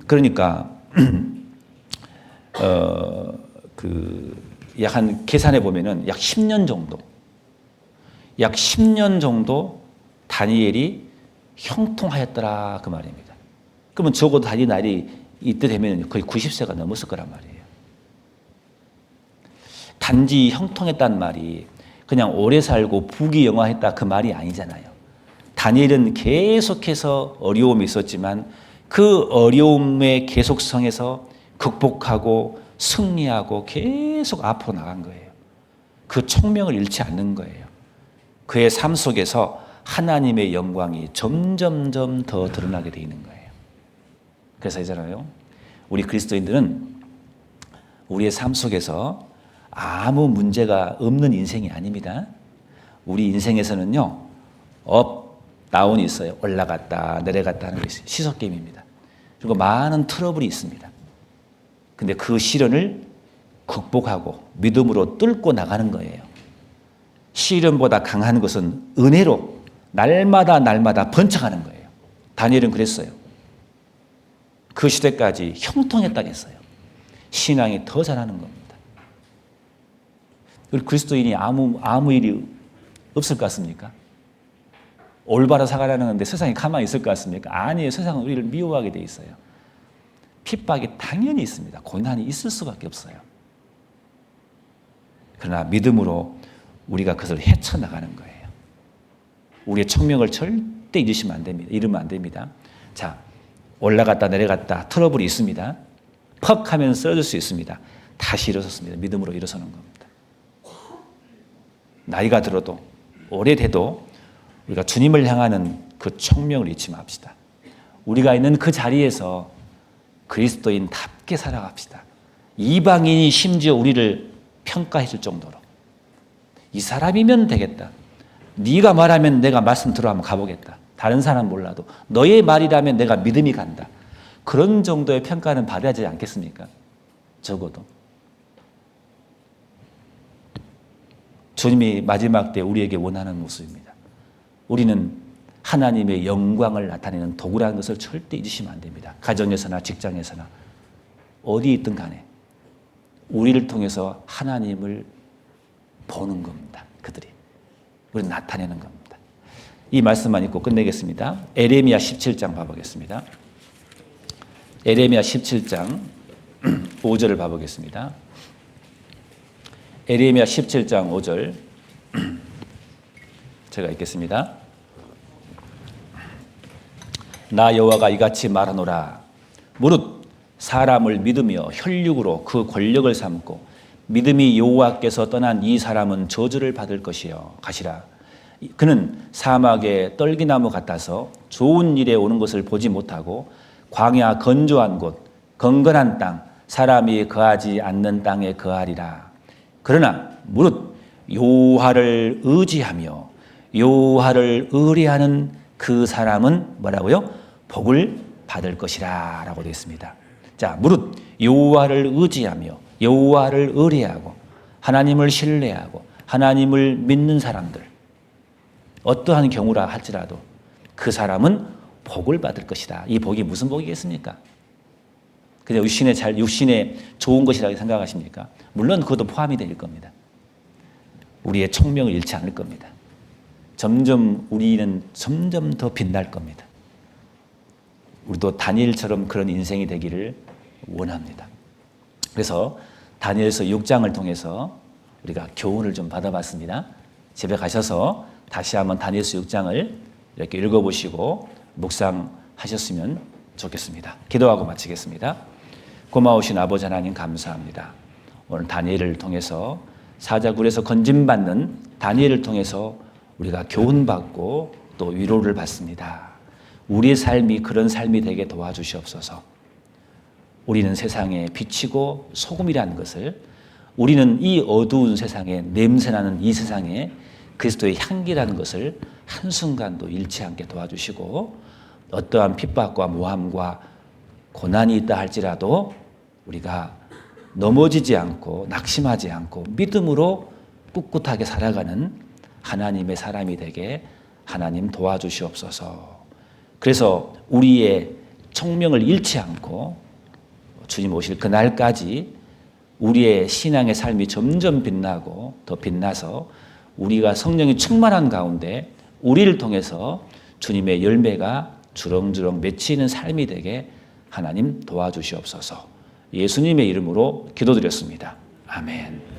그러니까 약 한 계산해 보면은 약 10년 정도 다니엘이 형통하였더라 그 말입니다. 그러면 적어도 다니엘 나이 이때 되면 거의 90세가 넘었을 거란 말이에요. 단지 형통했단 말이 그냥 오래 살고 부귀영화했다 그 말이 아니잖아요. 다니엘은 계속해서 어려움이 있었지만 그 어려움의 계속성에서 극복하고 승리하고 계속 앞으로 나간 거예요. 그 총명을 잃지 않는 거예요. 그의 삶 속에서 하나님의 영광이 점점점 더 드러나게 돼 있는 거예요. 그래서 있잖아요. 우리 그리스도인들은 우리의 삶 속에서 아무 문제가 없는 인생이 아닙니다. 우리 인생에서는요, 업, 다운이 있어요. 올라갔다 내려갔다 하는 것이 시속게임입니다. 그리고 많은 트러블이 있습니다. 근데 그 시련을 극복하고 믿음으로 뚫고 나가는 거예요. 시련보다 강한 것은 은혜로 날마다 번창하는 거예요. 다니엘은 그랬어요. 그 시대까지 형통했다겠어요. 신앙이 더 잘하는 겁니다. 우리 그리스도인이 아무 일이 없을 것 같습니까? 올바로 살아가는데 세상에 가만히 있을 것 같습니까? 아니에요. 세상은 우리를 미워하게 돼 있어요. 핍박이 당연히 있습니다. 고난이 있을 수밖에 없어요. 그러나 믿음으로 우리가 그것을 헤쳐나가는 거예요. 우리의 청명을 절대 잊으시면 안 됩니다. 잃으면 안 됩니다. 자, 올라갔다 내려갔다 트러블이 있습니다. 퍽 하면 쓰러질 수 있습니다. 다시 일어섰습니다. 믿음으로 일어서는 겁니다. 나이가 들어도 오래돼도 우리가 주님을 향하는 그 청명을 잊지 맙시다. 우리가 있는 그 자리에서 그리스도인답게 살아갑시다. 이방인이 심지어 우리를 평가해 줄 정도로 이 사람이면 되겠다. 네가 말하면 내가 말씀 들어 한번 가보겠다. 다른 사람 몰라도 너의 말이라면 내가 믿음이 간다. 그런 정도의 평가는 받아야 되지 않겠습니까? 적어도. 주님이 마지막 때 우리에게 원하는 모습입니다. 우리는 하나님의 영광을 나타내는 도구라는 것을 절대 잊으시면 안 됩니다. 가정에서나 직장에서나 어디 있든 간에 우리를 통해서 하나님을 보는 겁니다. 그들이. 우리는 나타내는 겁니다. 이 말씀만 읽고 끝내겠습니다. 에레미야 17장 봐보겠습니다. 에레미야 17장 5절을 봐보겠습니다. 에레미야 17장 5절 제가 읽겠습니다. 나 여호와가 이같이 말하노라. 무릇 사람을 믿으며 혈육으로 그 권력을 삼고 믿음이 여호와께서 떠난 이 사람은 저주를 받을 것이요 가시라. 그는 사막의 떨기나무 같아서 좋은 일에 오는 것을 보지 못하고 광야 건조한 곳 건건한 땅 사람이 거하지 않는 땅에 거하리라. 그러나 무릇 여호와를 의지하며 여호와를 의뢰하는 그 사람은 뭐라고요? 복을 받을 것이라 라고 되어 있습니다. 자, 무릇 여호와를 의지하며 여호와를 의뢰하고 하나님을 신뢰하고 하나님을 믿는 사람들 어떠한 경우라 할지라도 그 사람은 복을 받을 것이다. 이 복이 무슨 복이겠습니까? 그냥 육신에 좋은 것이라고 생각하십니까? 물론 그것도 포함이 될 겁니다. 우리의 청명을 잃지 않을 겁니다. 우리는 점점 더 빛날 겁니다. 우리도 다니엘처럼 그런 인생이 되기를 원합니다. 그래서 다니엘서 6장을 통해서 우리가 교훈을 좀 받아봤습니다. 집에 가셔서 다시 한번 다니엘서 6장을 이렇게 읽어보시고 묵상하셨으면 좋겠습니다. 기도하고 마치겠습니다. 고마우신 아버지 하나님 감사합니다. 오늘 다니엘을 통해서 사자굴에서 건짐받는 다니엘을 통해서 우리가 교훈받고 또 위로를 받습니다. 우리의 삶이 그런 삶이 되게 도와주시옵소서. 우리는 세상에 빛이고 소금이라는 것을 우리는 이 어두운 세상에 냄새나는 이 세상에 그리스도의 향기라는 것을 한순간도 잃지 않게 도와주시고 어떠한 핍박과 모함과 고난이 있다 할지라도 우리가 넘어지지 않고 낙심하지 않고 믿음으로 꿋꿋하게 살아가는 하나님의 사람이 되게 하나님 도와주시옵소서. 그래서 우리의 청명을 잃지 않고 주님 오실 그날까지 우리의 신앙의 삶이 점점 빛나고 더 빛나서 우리가 성령이 충만한 가운데 우리를 통해서 주님의 열매가 주렁주렁 맺히는 삶이 되게 하나님 도와주시옵소서. 예수님의 이름으로 기도드렸습니다. 아멘.